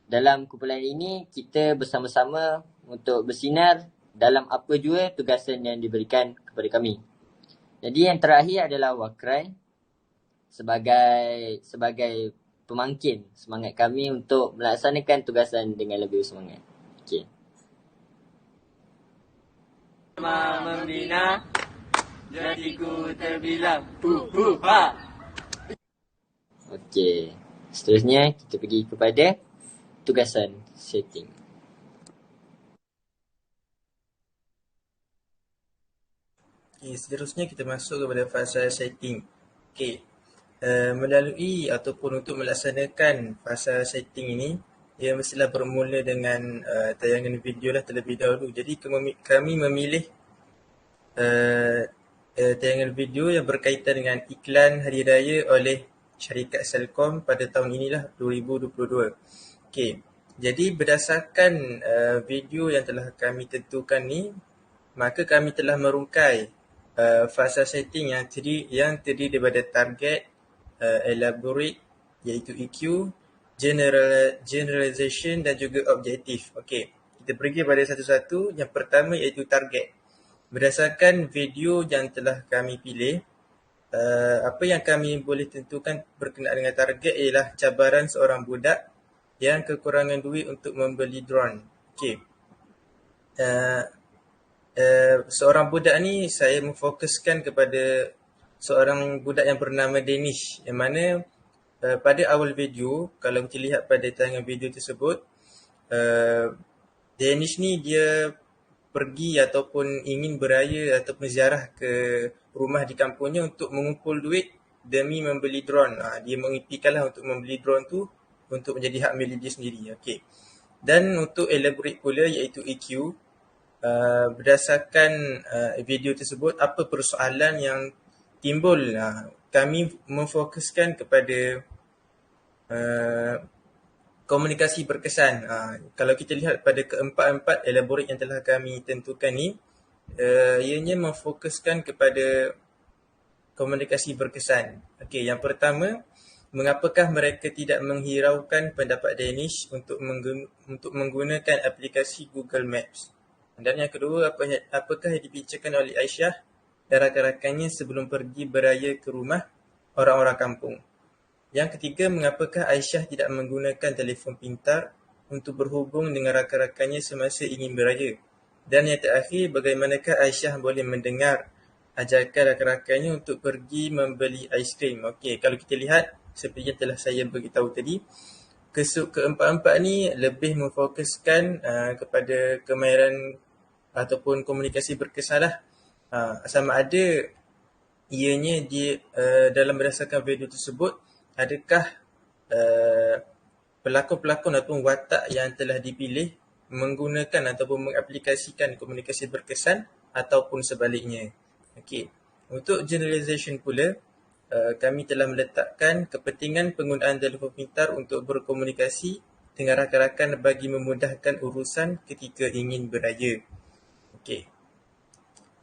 dalam kumpulan ini kita bersama-sama untuk bersinar dalam apa jua tugasan yang diberikan kepada kami. Jadi yang terakhir adalah Wakrai sebagai pemangkin semangat kami untuk melaksanakan tugasan dengan lebih semangat. Okey. Membina jadiku terbilang ha. Okey. Seterusnya kita pergi kepada tugasan setting. Okay, seterusnya kita masuk kepada fasa setting. Okey. Melalui ataupun untuk melaksanakan fasa setting ini, ia mestilah bermula dengan tayangan video lah terlebih dahulu. Jadi kami memilih tayangan video yang berkaitan dengan iklan Hari Raya oleh syarikat Celcom pada tahun inilah 2022. Okey. Jadi berdasarkan video yang telah kami tentukan ni, maka kami telah merungkai fasa setting yang terdiri daripada target, elaborate iaitu EQ, generalization dan juga objektif. Okey. Kita pergi pada satu-satu. Yang pertama iaitu target. Berdasarkan video yang telah kami pilih, apa yang kami boleh tentukan berkenaan dengan target ialah cabaran seorang budak yang kekurangan duit untuk membeli drone. Okey. Seorang budak ni saya memfokuskan kepada seorang budak yang bernama Danish, yang mana pada awal video, kalau kita lihat pada tayangan video tersebut, Danish ni dia pergi ataupun ingin beraya ataupun ziarah ke rumah di kampungnya untuk mengumpul duit demi membeli drone. Dia mengimpikanlah untuk membeli drone tu untuk menjadi hak milik dia sendiri. Okey. Dan untuk elaborate pula iaitu EQ, berdasarkan video tersebut, apa persoalan yang timbul, kami memfokuskan kepada komunikasi berkesan. Kalau kita lihat pada keempat-empat elaborate yang telah kami tentukan ni, ianya memfokuskan kepada komunikasi berkesan. Okey, yang pertama, mengapakah mereka tidak menghiraukan pendapat Danish untuk menggunakan aplikasi Google Maps? Dan yang kedua, apakah yang dibicarakan oleh Aisyah dan rakan-rakannya sebelum pergi beraya ke rumah orang-orang kampung? Yang ketiga, mengapakah Aisyah tidak menggunakan telefon pintar untuk berhubung dengan rakan-rakannya semasa ingin beraya? Dan yang terakhir, bagaimanakah Aisyah boleh mendengar ajakan rakan-rakannya untuk pergi membeli aiskrim? Okey, kalau kita lihat seperti yang telah saya beritahu tadi, keempat-empat ni lebih memfokuskan kepada kemahiran ataupun komunikasi berkesan lah. Sama ada ianya dia dalam berdasarkan video tersebut, adakah pelakon-pelakon ataupun watak yang telah dipilih menggunakan ataupun mengaplikasikan komunikasi berkesan ataupun sebaliknya. Okey. Untuk generalization pula, kami telah meletakkan kepentingan penggunaan telefon pintar untuk berkomunikasi dengan rakan-rakan bagi memudahkan urusan ketika ingin beraya. Okey.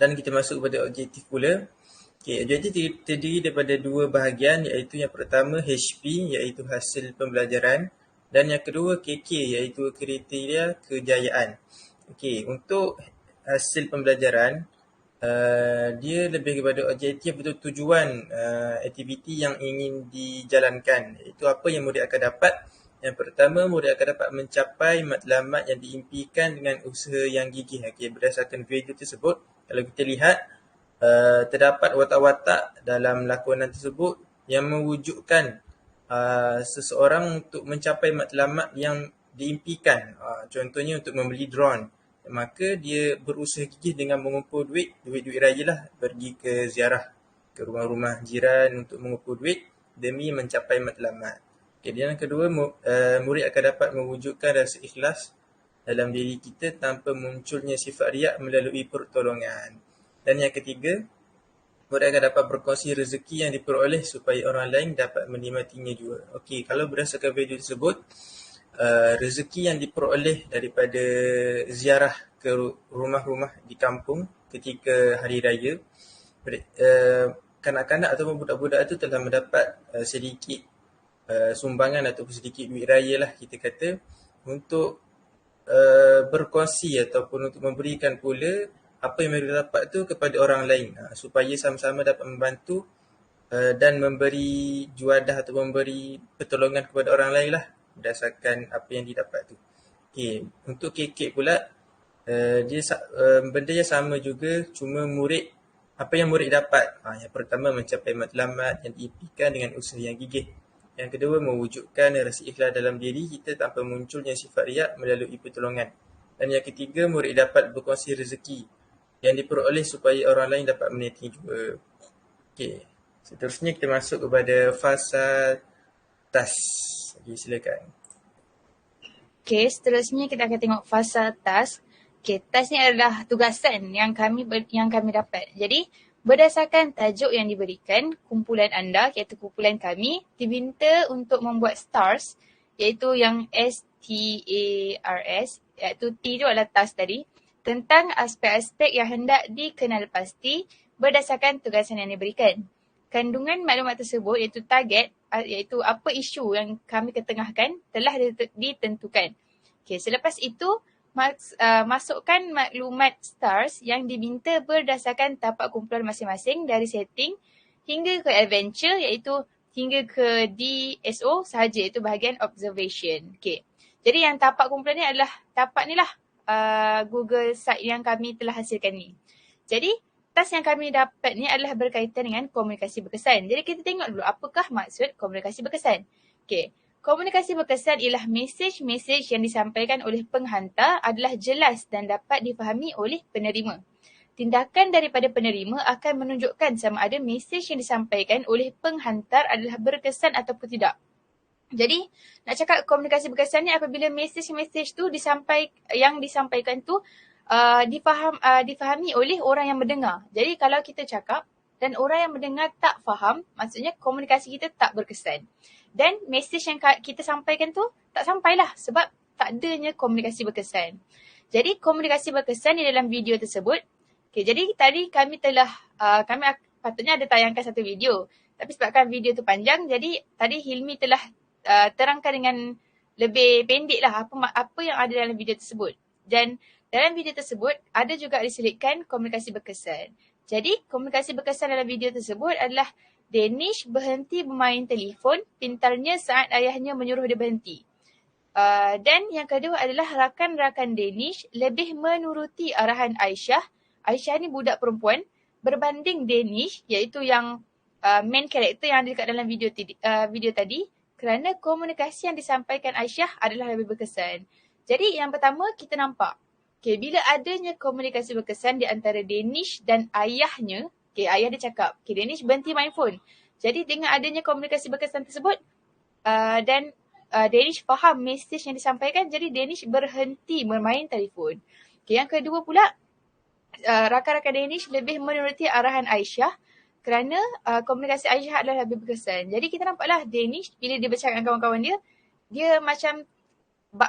Dan kita masuk kepada objektif pula. Okay, objektif terdiri daripada dua bahagian, iaitu yang pertama HP iaitu hasil pembelajaran dan yang kedua KK iaitu kriteria kejayaan. Okey, untuk hasil pembelajaran, dia lebih kepada objektif atau tujuan aktiviti yang ingin dijalankan. Itu apa yang murid akan dapat. Yang pertama, murid akan dapat mencapai matlamat yang diimpikan dengan usaha yang gigih. Okay, berdasarkan video tersebut, kalau kita lihat, terdapat watak-watak dalam lakonan tersebut yang mewujudkan seseorang untuk mencapai matlamat yang diimpikan. Contohnya untuk membeli drone. Maka dia berusaha gigih dengan mengumpul duit raya lah, pergi ke ziarah ke rumah-rumah jiran untuk mengumpul duit demi mencapai matlamat. Okay, dan yang kedua, murid akan dapat mewujudkan rasa ikhlas dalam diri kita tanpa munculnya sifat riak melalui pertolongan. Dan yang ketiga, murid akan dapat berkongsi rezeki yang diperoleh supaya orang lain dapat menikmatinya juga. Okey, kalau berdasarkan video tersebut, rezeki yang diperoleh daripada ziarah ke rumah-rumah di kampung ketika hari raya, kanak-kanak ataupun budak-budak itu telah mendapat sedikit sumbangan ataupun sedikit duit raya lah kita kata, untuk berkongsi ataupun untuk memberikan pula apa yang mereka dapat tu kepada orang lain, supaya sama-sama dapat membantu dan memberi juadah atau memberi pertolongan kepada orang lain lah berdasarkan apa yang didapat tu. Okay. Untuk kek pula, dia benda yang sama juga, cuma apa yang murid dapat. Yang pertama, mencapai matlamat yang diimpikan dengan usaha yang gigih. Yang kedua, mewujudkan rasa ikhlas dalam diri kita tanpa munculnya sifat riak melalui pertolongan. Dan yang ketiga, murid dapat berkongsi rezeki yang diperoleh supaya orang lain dapat menikmati juga. Okey, seterusnya kita masuk kepada fasa tas. Okay, silakan. Okey, seterusnya kita akan tengok fasa task. Okey, task ni adalah tugasan yang kami dapat. Jadi, berdasarkan tajuk yang diberikan, kumpulan anda, iaitu kumpulan kami, diminta untuk membuat stars, iaitu yang STARS, iaitu T itu adalah task tadi, tentang aspek-aspek yang hendak dikenal pasti berdasarkan tugasan yang diberikan. Kandungan maklumat tersebut iaitu target, iaitu apa isu yang kami ketengahkan telah ditentukan. Okay, selepas itu, masukkan maklumat stars yang diminta berdasarkan tapak kumpulan masing-masing dari setting hingga ke adventure, iaitu hingga ke DSO sahaja, iaitu bahagian observation. Okay. Jadi yang tapak kumpulan ni adalah tapak ni lah, Google site yang kami telah hasilkan ni. Jadi, task yang kami dapat ni adalah berkaitan dengan komunikasi berkesan. Jadi, kita tengok dulu apakah maksud komunikasi berkesan. Okay. Komunikasi berkesan ialah mesej-mesej yang disampaikan oleh penghantar adalah jelas dan dapat difahami oleh penerima. Tindakan daripada penerima akan menunjukkan sama ada mesej yang disampaikan oleh penghantar adalah berkesan ataupun tidak. Jadi, nak cakap komunikasi berkesan ni apabila mesej-mesej tu yang disampaikan tu difahami oleh orang yang mendengar. Jadi, kalau kita cakap dan orang yang mendengar tak faham, maksudnya komunikasi kita tak berkesan. Dan mesej yang kita sampaikan tu tak sampailah sebab tak adanya komunikasi berkesan. Jadi, komunikasi berkesan di dalam video tersebut. Okay, jadi tadi kami patutnya ada tayangkan satu video. Tapi sebabkan video tu panjang, jadi tadi Hilmi telah terangkan dengan lebih pendek lah apa yang ada dalam video tersebut. Dan dalam video tersebut ada juga diselitkan komunikasi berkesan. Jadi komunikasi berkesan dalam video tersebut adalah Danish berhenti bermain telefon, pintarnya saat ayahnya menyuruh dia berhenti. Dan yang kedua adalah rakan-rakan Danish lebih menuruti arahan Aisyah. Aisyah ni budak perempuan berbanding Danish, iaitu yang main character yang ada dekat dalam video tadi, kerana komunikasi yang disampaikan Aisyah adalah lebih berkesan. Jadi yang pertama kita nampak, bila adanya komunikasi berkesan di antara Danish dan ayahnya, ayah dia cakap, Danish berhenti main phone. Jadi dengan adanya komunikasi berkesan tersebut dan Danish faham mesej yang disampaikan, jadi Danish berhenti bermain telefon. Yang kedua pula, rakan-rakan Danish lebih menuruti arahan Aisyah kerana komunikasi Aisyah adalah lebih berkesan. Jadi kita nampaklah Danish bila dia bercakap dengan kawan-kawan dia macam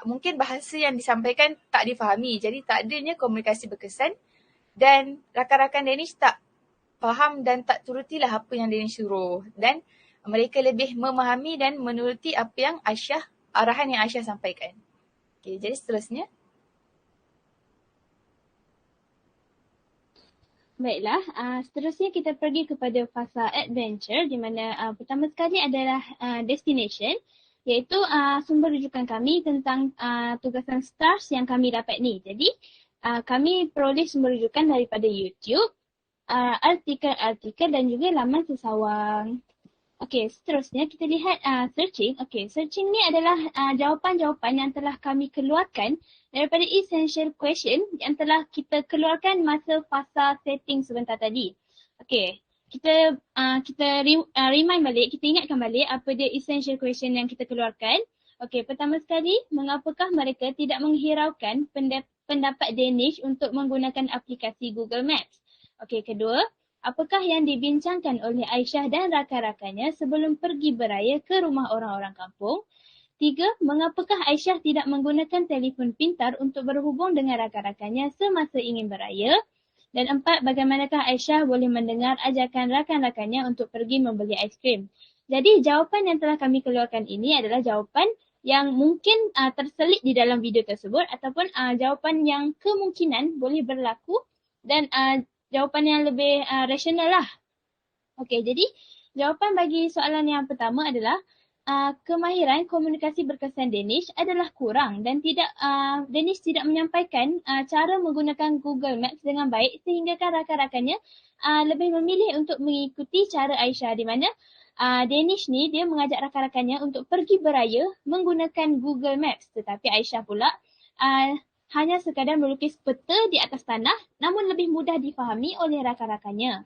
mungkin bahasa yang disampaikan tak difahami. Jadi tak adanya komunikasi berkesan dan rakan-rakan Danish tak faham dan tak turutilah apa yang Danish suruh. Dan mereka lebih memahami dan menuruti apa yang arahan yang Aisyah sampaikan. Okay, jadi seterusnya. Baiklah, seterusnya kita pergi kepada fasa adventure di mana pertama sekali adalah destination, iaitu sumber rujukan kami tentang tugasan STARS yang kami dapat ni. Jadi kami peroleh sumber rujukan daripada YouTube, artikel-artikel dan juga laman sesawang. Okey, seterusnya kita lihat searching. Okey, searching ni adalah jawapan-jawapan yang telah kami keluarkan daripada essential question yang telah kita keluarkan masa fasa setting sebentar tadi. Okey, kita remind balik, kita ingatkan balik apa dia essential question yang kita keluarkan. Okey, pertama sekali, mengapakah mereka tidak menghiraukan pendapat Danish untuk menggunakan aplikasi Google Maps? Okey, kedua, apakah yang dibincangkan oleh Aisyah dan rakan-rakannya sebelum pergi beraya ke rumah orang-orang kampung? 3. Mengapakah Aisyah tidak menggunakan telefon pintar untuk berhubung dengan rakan-rakannya semasa ingin beraya? Dan 4. Bagaimanakah Aisyah boleh mendengar ajakan rakan-rakannya untuk pergi membeli aiskrim? Jadi jawapan yang telah kami keluarkan ini adalah jawapan yang mungkin terselit di dalam video tersebut ataupun jawapan yang kemungkinan boleh berlaku dan jawapan yang lebih rasional lah. Okey, jadi jawapan bagi soalan yang pertama adalah kemahiran komunikasi berkesan Danish adalah kurang dan Danish tidak menyampaikan cara menggunakan Google Maps dengan baik sehingga rakan-rakannya lebih memilih untuk mengikuti cara Aisyah di mana Danish ni dia mengajak rakan-rakannya untuk pergi beraya menggunakan Google Maps, tetapi Aisyah pula hanya sekadar melukis peta di atas tanah namun lebih mudah difahami oleh rakan-rakannya.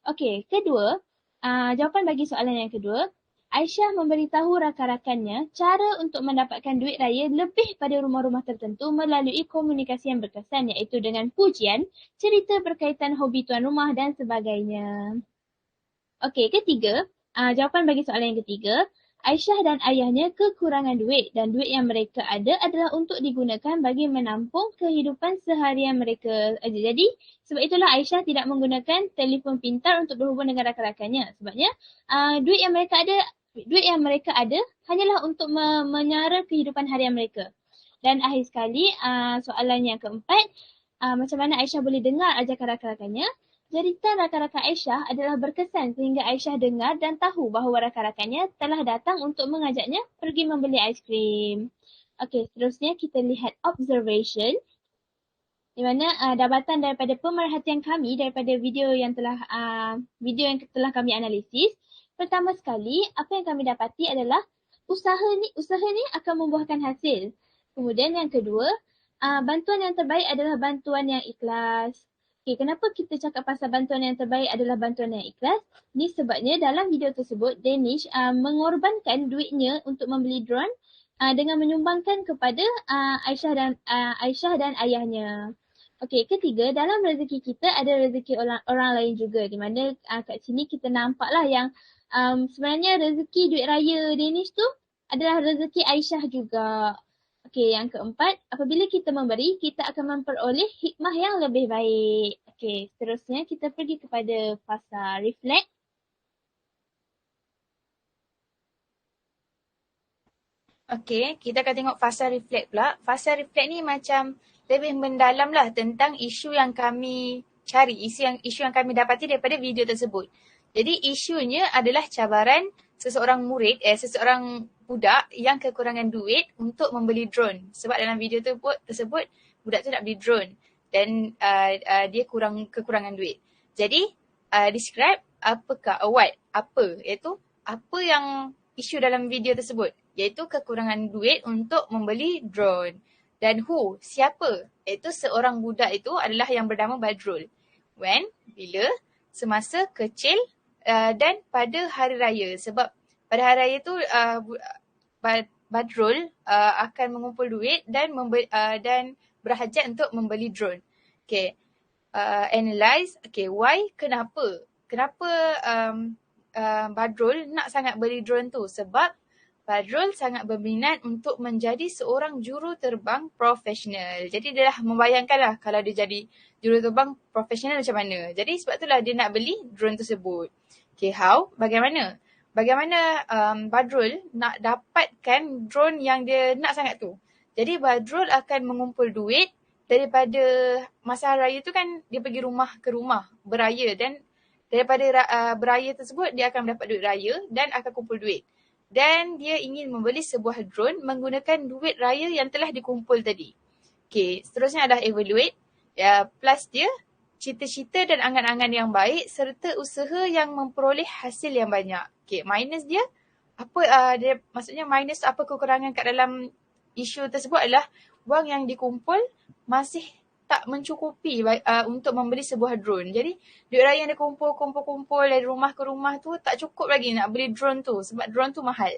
Okey, kedua, jawapan bagi soalan yang kedua, Aisyah memberitahu rakan-rakannya cara untuk mendapatkan duit raya lebih pada rumah-rumah tertentu melalui komunikasi yang berkesan iaitu dengan pujian, cerita berkaitan hobi tuan rumah dan sebagainya. Okey, ketiga, jawapan bagi soalan yang ketiga, Aisyah dan ayahnya kekurangan duit dan duit yang mereka ada adalah untuk digunakan bagi menampung kehidupan seharian mereka. Jadi sebab itulah Aisyah tidak menggunakan telefon pintar untuk berhubung dengan rakan-rakannya. Sebabnya duit yang mereka ada hanyalah untuk menyara kehidupan harian mereka. Dan akhir sekali soalan yang keempat, macam mana Aisyah boleh dengar ajakan rakan-rakannya? Jeritan rakan-rakan Aisyah adalah berkesan sehingga Aisyah dengar dan tahu bahawa rakan-rakannya telah datang untuk mengajaknya pergi membeli aiskrim. Okey, seterusnya kita lihat observation. Di mana dapatan daripada pemerhatian kami daripada video yang telah kami analisis. Pertama sekali, apa yang kami dapati adalah usaha ni akan membuahkan hasil. Kemudian yang kedua, bantuan yang terbaik adalah bantuan yang ikhlas. Okay, kenapa kita cakap pasal bantuan yang terbaik adalah bantuan yang ikhlas? Ni sebabnya dalam video tersebut, Danish mengorbankan duitnya untuk membeli drone dengan menyumbangkan kepada Aisyah dan ayahnya. Okey, ketiga, dalam rezeki kita ada rezeki orang lain juga di mana kat sini kita nampaklah yang sebenarnya rezeki duit raya Danish tu adalah rezeki Aisyah juga. Okey, yang keempat, apabila kita memberi, kita akan memperoleh hikmah yang lebih baik. Okey, seterusnya kita pergi kepada fasa reflect. Okey, kita akan tengok fasa reflect pula. Fasa reflect ni macam lebih mendalam lah tentang isu yang kami cari, isu yang kami dapati daripada video tersebut. Jadi isunya adalah cabaran seseorang budak yang kekurangan duit untuk membeli drone. Sebab dalam video tersebut budak tu nak beli drone dan dia kekurangan duit. Jadi describe iaitu apa yang isu dalam video tersebut, iaitu kekurangan duit untuk membeli drone. Dan siapa? Iaitu seorang budak itu adalah yang bernama Badrul. Bila? Semasa kecil dan pada hari raya. Sebab pada hari raya tu Badrul akan mengumpul duit dan berhajat untuk membeli drone. Okay. Analyze. Okay, why? Kenapa Badrul nak sangat beli drone tu? Sebab Badrul sangat berminat untuk menjadi seorang juruterbang profesional. Jadi dia dah membayangkanlah kalau dia jadi juruterbang profesional macam mana. Jadi sebab itulah dia nak beli drone tersebut. Okay, how? Bagaimana Badrul nak dapatkan drone yang dia nak sangat tu? Jadi Badrul akan mengumpul duit daripada masa raya tu kan dia pergi rumah ke rumah beraya, dan daripada beraya tersebut dia akan mendapat duit raya dan akan kumpul duit. Dan dia ingin membeli sebuah drone menggunakan duit raya yang telah dikumpul tadi. Okay, seterusnya adalah evaluate. Plus dia cita-cita dan angan-angan yang baik serta usaha yang memperoleh hasil yang banyak. Okay, minus dia apa dia maksudnya minus apa kekurangan kat dalam isu tersebut adalah wang yang dikumpul masih tak mencukupi untuk membeli sebuah drone. Jadi duit raya yang dia kumpul dari rumah ke rumah tu tak cukup lagi nak beli drone tu sebab drone tu mahal.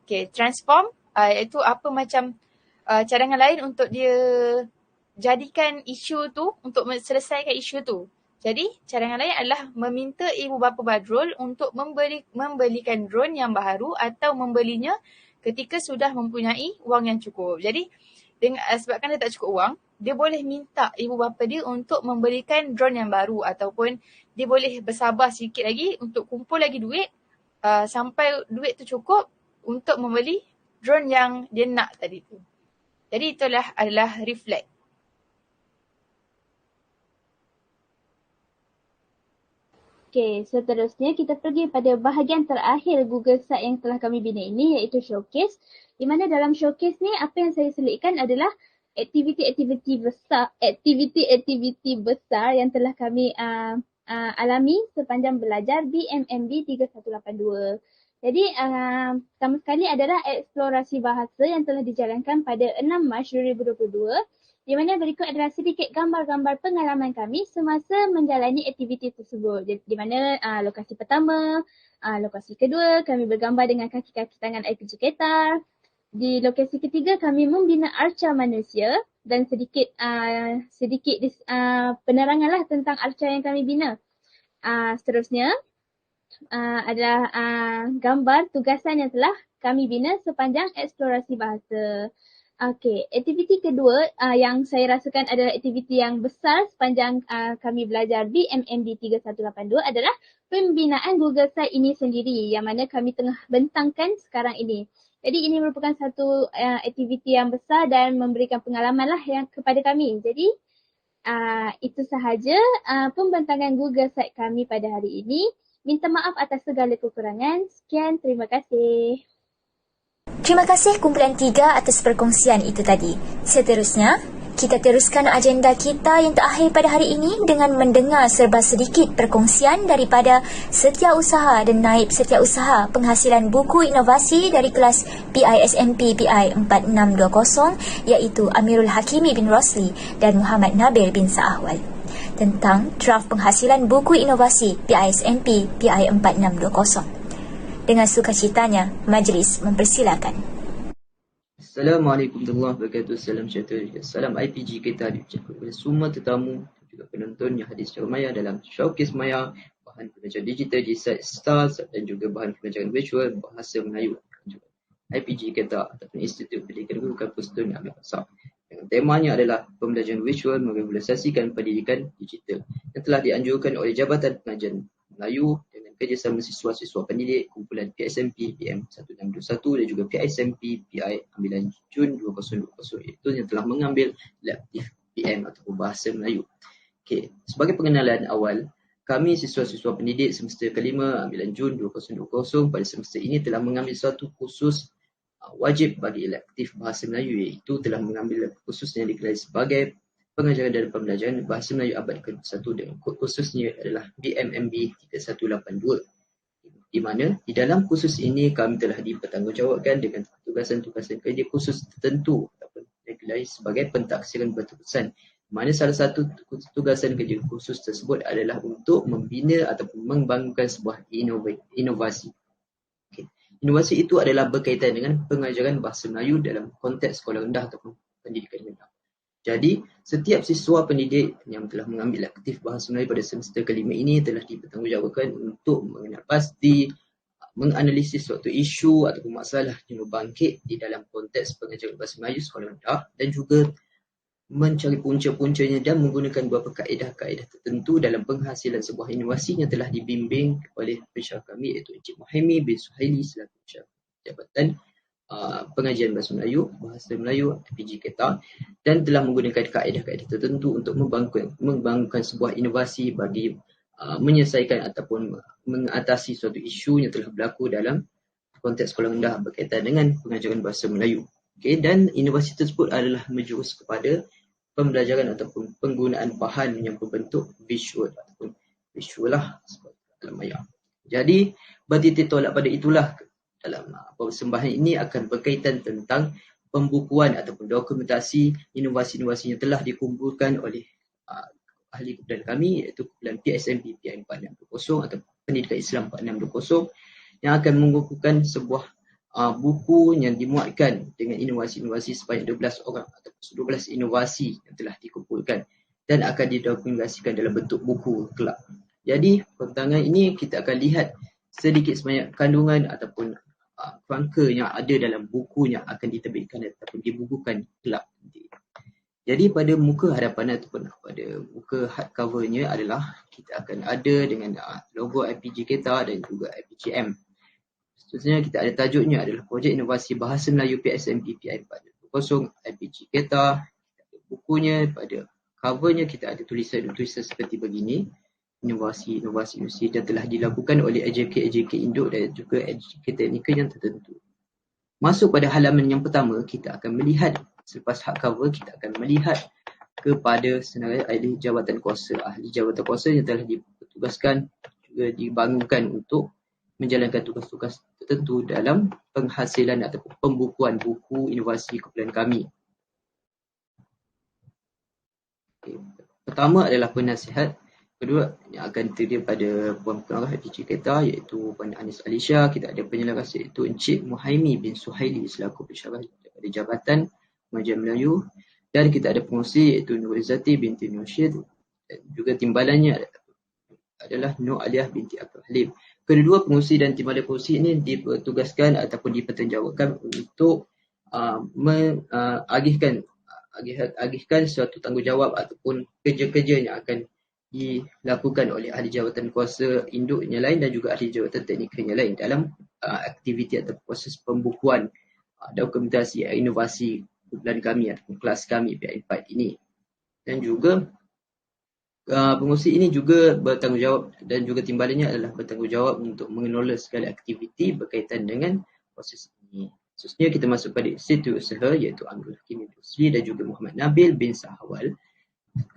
Okay, transform iaitu apa macam cadangan lain untuk dia jadikan isu tu, untuk selesaikan isu tu. Jadi cadangan lain adalah meminta ibu bapa Badrul untuk membelikan drone yang baru atau membelinya ketika sudah mempunyai wang yang cukup. Jadi sebabkan dia tak cukup wang, dia boleh minta ibu bapa dia untuk membelikan drone yang baru, ataupun dia boleh bersabar sikit lagi untuk kumpul lagi duit sampai duit tu cukup untuk membeli drone yang dia nak tadi tu. Jadi itulah adalah reflect. Okay, seterusnya kita pergi pada bahagian terakhir Google Site yang telah kami bina ini, iaitu showcase. Di mana dalam showcase ni apa yang saya selitkan adalah aktiviti-aktiviti besar yang telah kami alami sepanjang belajar BMMB 3182. Jadi pertama sekali adalah eksplorasi bahasa yang telah dijalankan pada 6 Mac 2022. Di mana berikut adalah sedikit gambar-gambar pengalaman kami semasa menjalani aktiviti tersebut. Di mana lokasi pertama, lokasi kedua kami bergambar dengan kaki-kaki tangan RPG Ketar. Di lokasi ketiga kami membina arca manusia dan sedikit peneranganlah tentang arca yang kami bina. Seterusnya adalah gambar tugasan yang telah kami bina sepanjang eksplorasi bahasa. Okey, aktiviti kedua yang saya rasakan adalah aktiviti yang besar sepanjang kami belajar BMMB 3182 adalah pembinaan Google Site ini sendiri yang mana kami tengah bentangkan sekarang ini. Jadi ini merupakan satu aktiviti yang besar dan memberikan pengalaman lah yang kepada kami. Jadi itu sahaja pembentangan Google Site kami pada hari ini. Minta maaf atas segala kekurangan. Sekian, terima kasih. Terima kasih kumpulan 3 atas perkongsian itu tadi. Seterusnya, kita teruskan agenda kita yang terakhir pada hari ini dengan mendengar serba sedikit perkongsian daripada Setiausaha dan Naib Setiausaha Penghasilan Buku Inovasi dari kelas PISMP PI 4620 iaitu Amirul Hakimi bin Rosli dan Muhammad Nabil bin Saahwal tentang draft penghasilan buku inovasi PISMP PI 4620. Dengan sukacitanya, majlis mempersilakan. Assalamualaikum warahmatullahi wabarakatuh. Salam sejahtera. Salam IPG kita diucapkan kepada semua tetamu dan juga penonton yang hadir secara maya dalam Showcase Maya, bahan pembelajaran digital di site STARS dan juga bahan pembelajaran virtual bahasa Melayu. IPG kita ataupun Institut Pendidikan Guru Kampus Tun Amir Pasar. Yang temanya adalah pembelajaran virtual merealisasikan pendidikan digital yang telah dianjurkan oleh Jabatan Pengajian Melayu dengan kerjasama siswa-siswa pendidik kumpulan PISMP PM 1621 dan juga PISMP PI ambilan Jun 2020 iaitu yang telah mengambil elektif PM atau Bahasa Melayu. Okey, sebagai pengenalan awal, kami siswa-siswa pendidik semester kelima ambilan Jun 2020 pada semester ini telah mengambil suatu kursus wajib bagi elektif Bahasa Melayu iaitu telah mengambil kursus yang digelar sebagai Pengajaran dan Pembelajaran Bahasa Melayu Abad ke-21 dengan kod khususnya adalah BMMB 3182. Di mana di dalam kursus ini kami telah dipertanggungjawabkan dengan tugasan-tugasan kerja khusus tertentu ataupun digelar sebagai pentaksiran berterusan. Mana salah satu tugasan kerja khusus tersebut adalah untuk membina ataupun membangunkan sebuah inovasi. Okay. Inovasi itu adalah berkaitan dengan pengajaran Bahasa Melayu dalam konteks sekolah rendah ataupun pendidikan rendah. Jadi, setiap siswa pendidik yang telah mengambil aktif Bahasa Melayu pada semester kelima ini telah dipertanggungjawabkan untuk mengenal pasti, menganalisis suatu isu ataupun masalah yang berbangkit di dalam konteks pengajaran Bahasa Melayu sekolah rendah dan juga mencari punca-puncanya dan menggunakan beberapa kaedah-kaedah tertentu dalam penghasilan sebuah inovasi yang telah dibimbing oleh pensyarah kami iaitu Encik Muhammad bin Suhaili selaku pensyarah Jabatan pengajian bahasa Melayu RPG KETA, dan telah menggunakan kaedah-kaedah tertentu untuk membangunkan sebuah inovasi bagi menyelesaikan ataupun mengatasi suatu isu yang telah berlaku dalam konteks sekolah rendah berkaitan dengan pengajaran bahasa Melayu. Okay, dan inovasi tersebut adalah menjurus kepada pembelajaran ataupun penggunaan bahan yang berbentuk visual ataupun visual lah dalam ayat. Jadi bertitik tolak pada itulah dalam persembahan ini akan berkaitan tentang pembukuan ataupun dokumentasi inovasi-inovasi yang telah dikumpulkan oleh ahli kumpulan kami, iaitu kumpulan PSMP PI 4620 atau Pendidikan Islam 4620, yang akan mengumpulkan sebuah buku yang dimuatkan dengan inovasi-inovasi sebanyak 12 orang atau 12 inovasi yang telah dikumpulkan dan akan didokumentasikan dalam bentuk buku kelak. Jadi pertengahan ini kita akan lihat sedikit sebanyak kandungan ataupun kerangka yang ada dalam buku yang akan diterbitkan ataupun dibukukan kelak. Jadi pada muka hadapan ataupun pada muka hardcovernya adalah kita akan ada dengan logo RPG KETA dan juga RPGM. Seterusnya kita ada tajuknya adalah Projek Inovasi Bahasa Melayu PSMP PI 420 RPG KETA. Bukunya pada covernya kita ada tulisan-tulisan seperti begini. Inovasi yang telah dilakukan oleh AJK induk dan juga AJK teknikal yang tertentu. Masuk pada halaman yang pertama, kita akan melihat, selepas hardcover, kita akan melihat kepada senarai ahli jawatan kuasa. Ahli jawatan kuasa yang telah ditugaskan juga dibangunkan untuk menjalankan tugas-tugas tertentu dalam penghasilan atau pembukuan buku inovasi kumpulan kami. Okay. Pertama adalah penasihat. Kedua yang akan terdiri pada Puan Pengarah RPG KETA iaitu Puan Anis Alisha. Kita ada penyelaras iaitu Encik Muhaimi bin Suhaili selaku pensyarah daripada Jabatan Pengajian Melayu. Dan kita ada pengurusi iaitu Nur Izzati binti Nursyid. Dan juga timbalannya adalah Nur Aliyah binti Abdul Halim. Kedua pengurusi dan timbalan pengurusi ini dipertugaskan ataupun dipertanggungjawabkan untuk agihkan suatu tanggungjawab ataupun kerja-kerja yang akan dilakukan oleh ahli jawatan kuasa induknya lain dan juga ahli jawatan teknikalnya lain dalam aktiviti atau proses pembukuan dokumentasi inovasi kumpulan kami ataupun kelas kami PI 4 ini. Dan juga pengurusi ini juga bertanggungjawab dan juga timbalannya adalah bertanggungjawab untuk mengelola segala aktiviti berkaitan dengan proses ini. Khususnya kita masuk pada setiausaha iaitu Amrul Hakim Industri dan juga Muhammad Nabil bin Sahawal.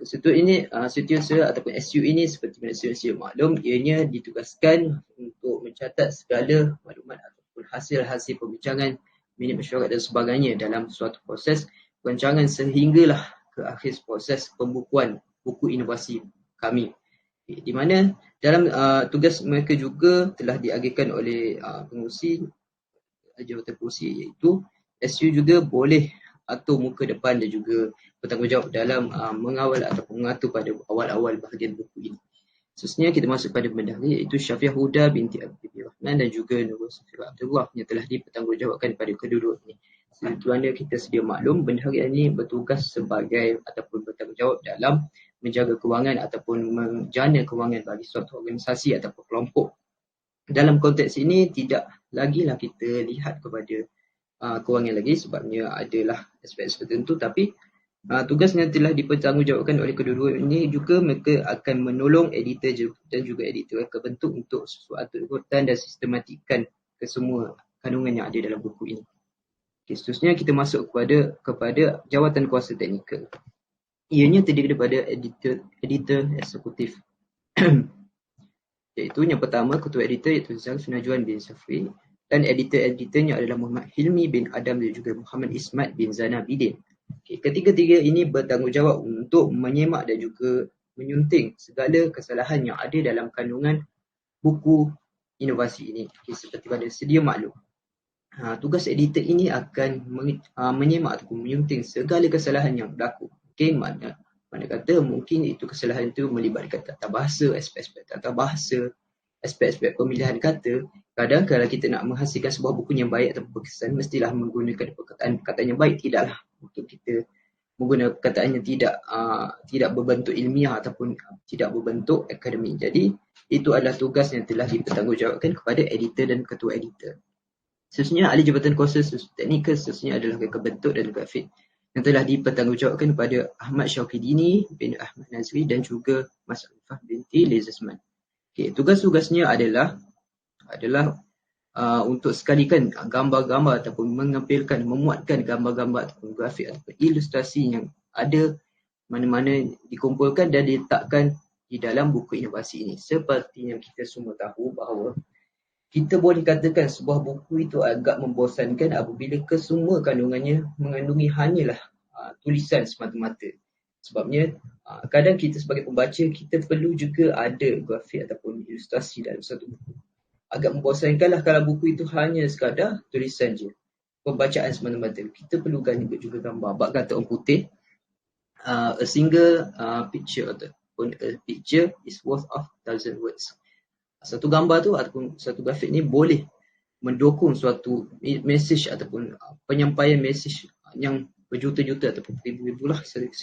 Setiausaha ataupun SU ini seperti mana saya maklum, ianya ditugaskan untuk mencatat segala maklumat ataupun hasil-hasil perbincangan minit mesyuarat dan sebagainya dalam suatu proses perancangan sehinggalah ke akhir proses pembukuan buku inovasi kami. Di mana dalam tugas mereka juga telah diagihkan oleh pengurusi jawatan pengurusi iaitu SU juga boleh atur muka depan dan juga bertanggungjawab dalam mengawal ataupun mengatur pada awal-awal bahagian buku ini. Khususnya kita masuk pada bendahari iaitu Syafiah Huda binti Abdul Rahman dan juga Nurul Safira Abdullah yang telah dipertanggungjawabkan pada kedua-dua ini. Seperti mana kita sedia maklum, bendahari ini bertugas sebagai ataupun bertanggungjawab dalam menjaga kewangan ataupun menjana kewangan bagi suatu organisasi ataupun kelompok. Dalam konteks ini tidak lagilah kita lihat kepada kewangan lagi sebabnya adalah aspek tertentu, tapi tugasnya telah dipertanggungjawabkan oleh kedua-dua ini juga mereka akan menolong editor dan juga editor ke bentuk untuk suatu urutan dan sistematikan ke semua kandungan yang ada dalam buku ini. Okay, seterusnya kita masuk kepada jawatan kuasa teknikal. Ianya terdiri daripada editor eksekutif. Iaitu yang pertama ketua editor iaitu Zalf Najwan bin Safri. Dan editor-editornya adalah Muhammad Hilmi bin Adam dan juga Muhammad Ismat bin Zana Bidin. Okay, ketiga-tiga ini bertanggungjawab untuk menyemak dan juga menyunting segala kesalahan yang ada dalam kandungan buku inovasi ini. Okay, seperti pada sedia maklum. Tugas editor ini akan menyemak ataupun menyunting segala kesalahan yang berlaku. Okay, mana kata mungkin itu kesalahan itu melibatkan tata bahasa, aspek-aspek tata bahasa, aspek-aspek pemilihan kata. Kadang kalau kita nak menghasilkan sebuah buku yang baik atau berkesan, mestilah menggunakan perkataan yang baik. Tidaklah untuk kita menggunakan perkataan yang tidak berbentuk ilmiah ataupun tidak berbentuk akademik. Jadi itu adalah tugas yang telah dipertanggungjawabkan kepada editor dan ketua editor. Seterusnya, ahli jabatan kuasa teknikal seterusnya adalah kakak bentuk dan grafik yang telah dipertanggungjawabkan kepada Ahmad Syauqidini bin Ahmad Nazri dan juga Mas Alifah binti Lezasman. Okay, tugas-tugasnya adalah untuk sekalikan gambar-gambar ataupun menampilkan, memuatkan gambar-gambar ataupun grafik ataupun ilustrasi yang ada mana-mana dikumpulkan dan diletakkan di dalam buku inovasi ini. Seperti yang kita semua tahu bahawa kita boleh katakan sebuah buku itu agak membosankan apabila kesemua kandungannya mengandungi hanyalah tulisan semata-mata. Sebabnya kadang kita sebagai pembaca kita perlu juga ada grafik ataupun ilustrasi dalam satu buku. Agak membosankanlah kalau buku itu hanya sekadar tulisan je, pembacaan semata-mata. Kita perlukan juga gambar. Bab kata orang putih, a single picture ataupun a picture is worth of 1,000 words. Satu gambar tu ataupun satu grafik ni boleh mendukung suatu mesej ataupun penyampaian mesej yang berjuta-juta ataupun ribu-ribu lah, 1,001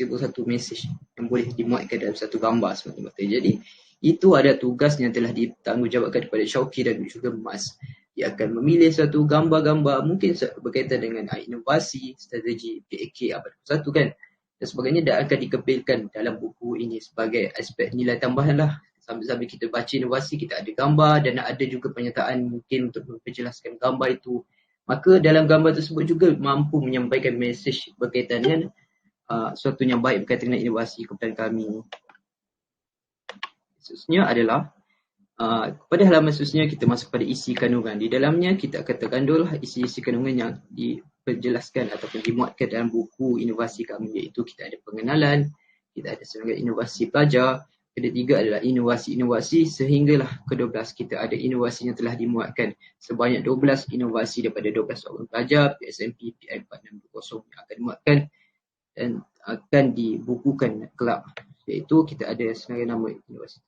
mesej yang boleh dimuatkan dalam satu gambar semata-mata. Jadi itu ada tugas yang telah ditanggungjawabkan kepada Syauqi dan juga Mas. Dia akan memilih satu gambar-gambar mungkin berkaitan dengan inovasi, strategi, PAK, apa satu kan dan sebagainya, dan akan dikepilkan dalam buku ini sebagai aspek nilai tambahan lah. Sambil-sambil kita baca inovasi, kita ada gambar dan ada juga pernyataan mungkin untuk memperjelaskan gambar itu. Maka dalam gambar tersebut juga mampu menyampaikan mesej berkaitan dengan suatu yang baik berkaitan dengan inovasi kepada kami. Seterusnya adalah pada halaman seterusnya kita masuk pada isi kandungan. Di dalamnya kita akan terkandung isi-isi kandungan yang diperjelaskan ataupun dimuatkan dalam buku inovasi kami, iaitu kita ada pengenalan, kita ada sebagai inovasi pelajar, ketiga adalah inovasi-inovasi sehinggalah ke-12 kita ada inovasi yang telah dimuatkan sebanyak 12 inovasi daripada 12 orang pelajar PSMP PI4620 yang akan dimuatkan dan akan dibukukan kelab, iaitu kita ada sebagai nama inovasi.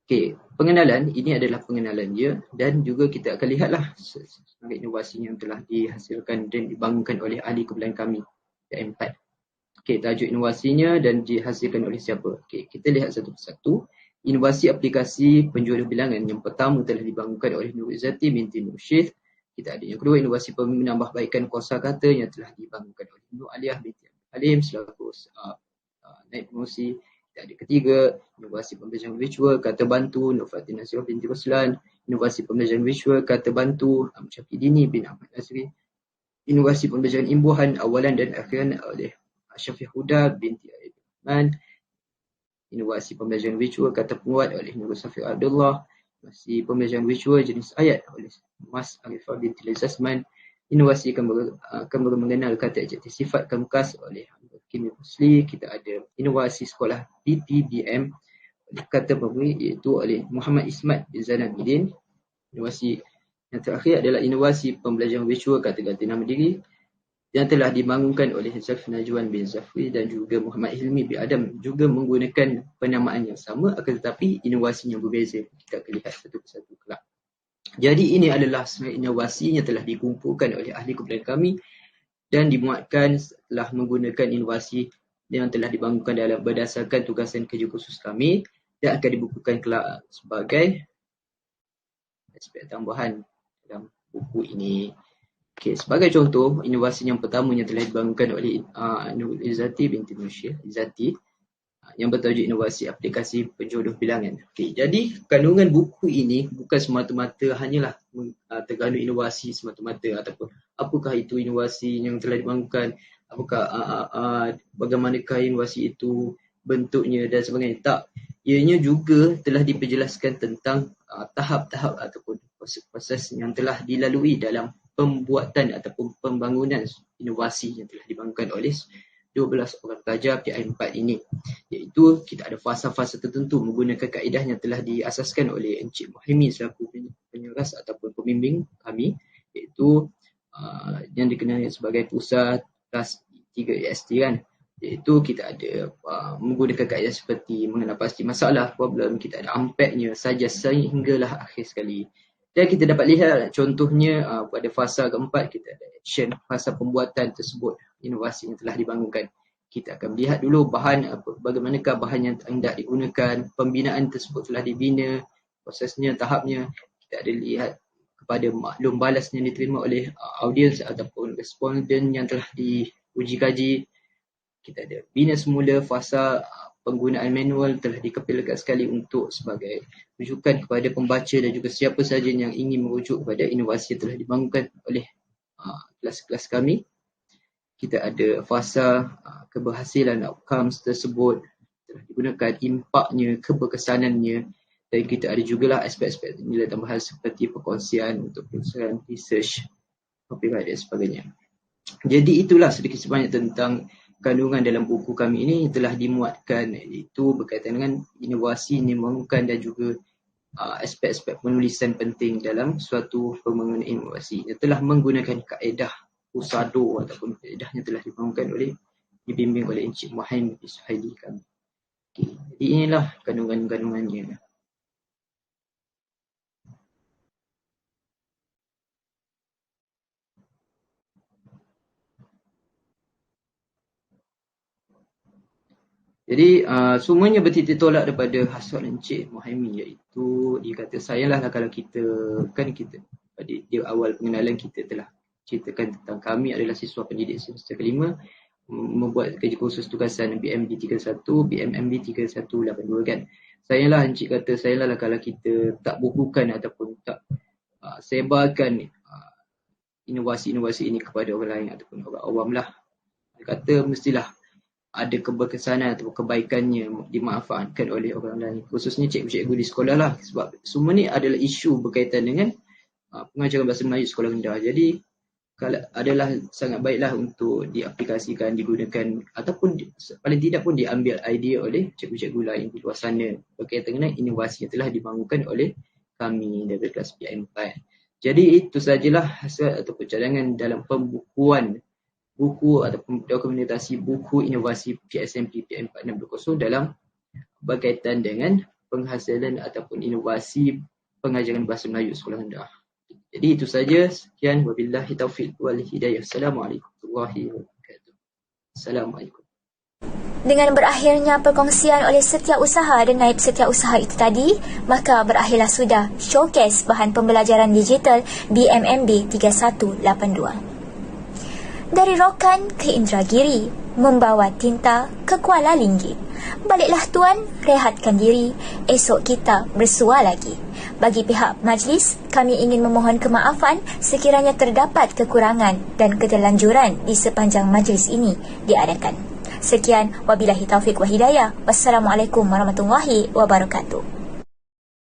Okey, pengenalan ini adalah pengenalan dia dan juga kita akan lihatlah sebagai inovasi yang telah dihasilkan dan dibangunkan oleh ahli kumpulan kami PI4. Okey, tajuk inovasinya dan dihasilkan oleh siapa. Okey, kita lihat satu persatu. Inovasi aplikasi penjodoh bilangan yang pertama telah dibangunkan oleh Nur Izzati binti Nur Syith. Kita ada yang kedua, inovasi penambahbaikan kosakata yang telah dibangunkan oleh Nur Aliyah binti Halim selaku naib pengurusi. Kita ada ketiga, inovasi pembelajaran virtual kata bantu Nur Fatin Nasirah binti Roslan. Inovasi pembelajaran virtual kata bantu Ahmad Syafidini bin Ahmad Nazri. Inovasi pembelajaran imbuhan awalan dan akhiran oleh Syafiq Huda binti Rahman. Inovasi pembelajaran virtual kata penguat oleh Nur Safiq Abdullah. Inovasi pembelajaran virtual jenis ayat oleh Mas Alifah binti Lezasman. Inovasi kembali mengenal kata adjektif sifat kemukas oleh Kimi Musli. Kita ada inovasi sekolah PPBM oleh kata pemberi iaitu oleh Muhammad Ismat bin Zainal Midin. Inovasi yang terakhir adalah inovasi pembelajaran virtual kata ganti nama diri yang telah dibangunkan oleh Zafir Najwan bin Zafri dan juga Muhammad Hilmi bin Adam, juga menggunakan penamaan yang sama akan tetapi inovasi yang berbeza. Kita akan lihat satu persatu kelak. Jadi ini adalah inovasi yang telah dikumpulkan oleh ahli kumpulan kami dan dimuatkan setelah menggunakan inovasi yang telah dibangunkan dalam berdasarkan tugasan kerja khusus kami dan akan dibukukan kelak sebagai aspek tambahan dalam buku ini. Okey, sebagai contoh, inovasi yang pertama yang telah dibangunkan oleh Nur Izzati binti Nur Syith Izzati yang bertajuk inovasi aplikasi penjodoh bilangan. Okey, jadi kandungan buku ini bukan semata-mata hanyalah terkandung inovasi semata-mata ataupun apakah itu inovasi yang telah dibangunkan, apakah bagaimanakah inovasi itu bentuknya dan sebagainya. Tak, ianya juga telah diperjelaskan tentang tahap-tahap ataupun proses yang telah dilalui dalam pembuatan ataupun pembangunan inovasi yang telah dibangunkan oleh 12 orang pelajar PI4 ini, iaitu kita ada fasa-fasa tertentu menggunakan kaedah yang telah diasaskan oleh Encik Muhaimin selaku penyeras ataupun pembimbing kami, iaitu yang dikenali sebagai pusat kelas 3 EST kan, iaitu kita ada menggunakan kaedah seperti mengenal pasti masalah, problem, kita ada ampeknya saja sehinggalah akhir sekali. Dan kita dapat lihat contohnya pada fasa keempat kita ada action, fasa pembuatan tersebut, inovasi yang telah dibangunkan. Kita akan melihat dulu bahan bagaimanakah bahan yang hendak digunakan, pembinaan tersebut telah dibina, prosesnya, tahapnya. Kita ada lihat kepada maklum balas yang diterima oleh audiens ataupun responden yang telah diuji kaji. Kita ada bina semula, fasa penggunaan manual telah dikepilkan sekali untuk sebagai rujukan kepada pembaca dan juga siapa sahaja yang ingin merujuk kepada inovasi yang telah dibangunkan oleh kelas-kelas kami. Kita ada fasa keberhasilan outcomes tersebut telah digunakan, impaknya, keberkesanannya, dan kita ada jugalah aspek-aspek nilai tambahan seperti perkongsian untuk penyelesaian research, copyright dan sebagainya. Jadi itulah sedikit sebanyak tentang kandungan dalam buku kami ini yang telah dimuatkan, iaitu berkaitan dengan inovasi yang dibangunkan dan juga aspek-aspek penulisan penting dalam suatu pembangunan inovasi yang telah menggunakan kaedah Usado ataupun kaedah yang telah dibangunkan oleh, dibimbing oleh Encik Muhammad Suhaili kami. Okay. Jadi inilah kandungan-kandungannya. Jadi semuanya bertitik tolak daripada hasrat Encik Muhammad, iaitu dia kata sayanglah kalau kita pada dia awal pengenalan kita telah ceritakan tentang kami adalah siswa pendidik semester kelima membuat kerja kursus tugasan BMD 31, BMMB 3182 kan. Sayanglah Encik kata sayanglah kalau kita tak bukukan ataupun tak sebarkan inovasi-inovasi ini kepada orang lain ataupun orang awam lah. Dia kata mestilah ada keberkesanan atau kebaikannya dimanfaatkan oleh orang lain, khususnya cikgu-cikgu di sekolah lah, sebab semua ni adalah isu berkaitan dengan pengajaran bahasa Melayu sekolah rendah. Jadi kalau adalah sangat baiklah untuk diaplikasikan, digunakan ataupun paling tidak pun diambil idea oleh cikgu-cikgu lain di luar sana berkaitan dengan inovasi yang telah dibangunkan oleh kami dari kelas PIM4. Jadi itu sajalah hasil ataupun cadangan dalam pembukuan buku ataupun dokumentasi buku inovasi PSMP PM4620 dalam berkaitan dengan penghasilan ataupun inovasi pengajaran bahasa Melayu sekolah rendah. Jadi itu saja. Sekian, wabillahi taufiq wal hidayah. Assalamualaikum warahmatullahi wabarakatuh. Assalamualaikum. Dengan berakhirnya perkongsian oleh setiausaha dan naib setiausaha itu tadi, maka berakhirlah sudah showcase bahan pembelajaran digital BMMB 3182. Dari Rokan ke Indragiri, membawa tinta ke Kuala Linggit. Baliklah tuan, rehatkan diri, esok kita bersua lagi. Bagi pihak majlis, kami ingin memohon kemaafan sekiranya terdapat kekurangan dan keterlanjuran di sepanjang majlis ini diadakan. Sekian, wabillahi taufiq wa hidayah. Wassalamualaikum warahmatullahi wabarakatuh.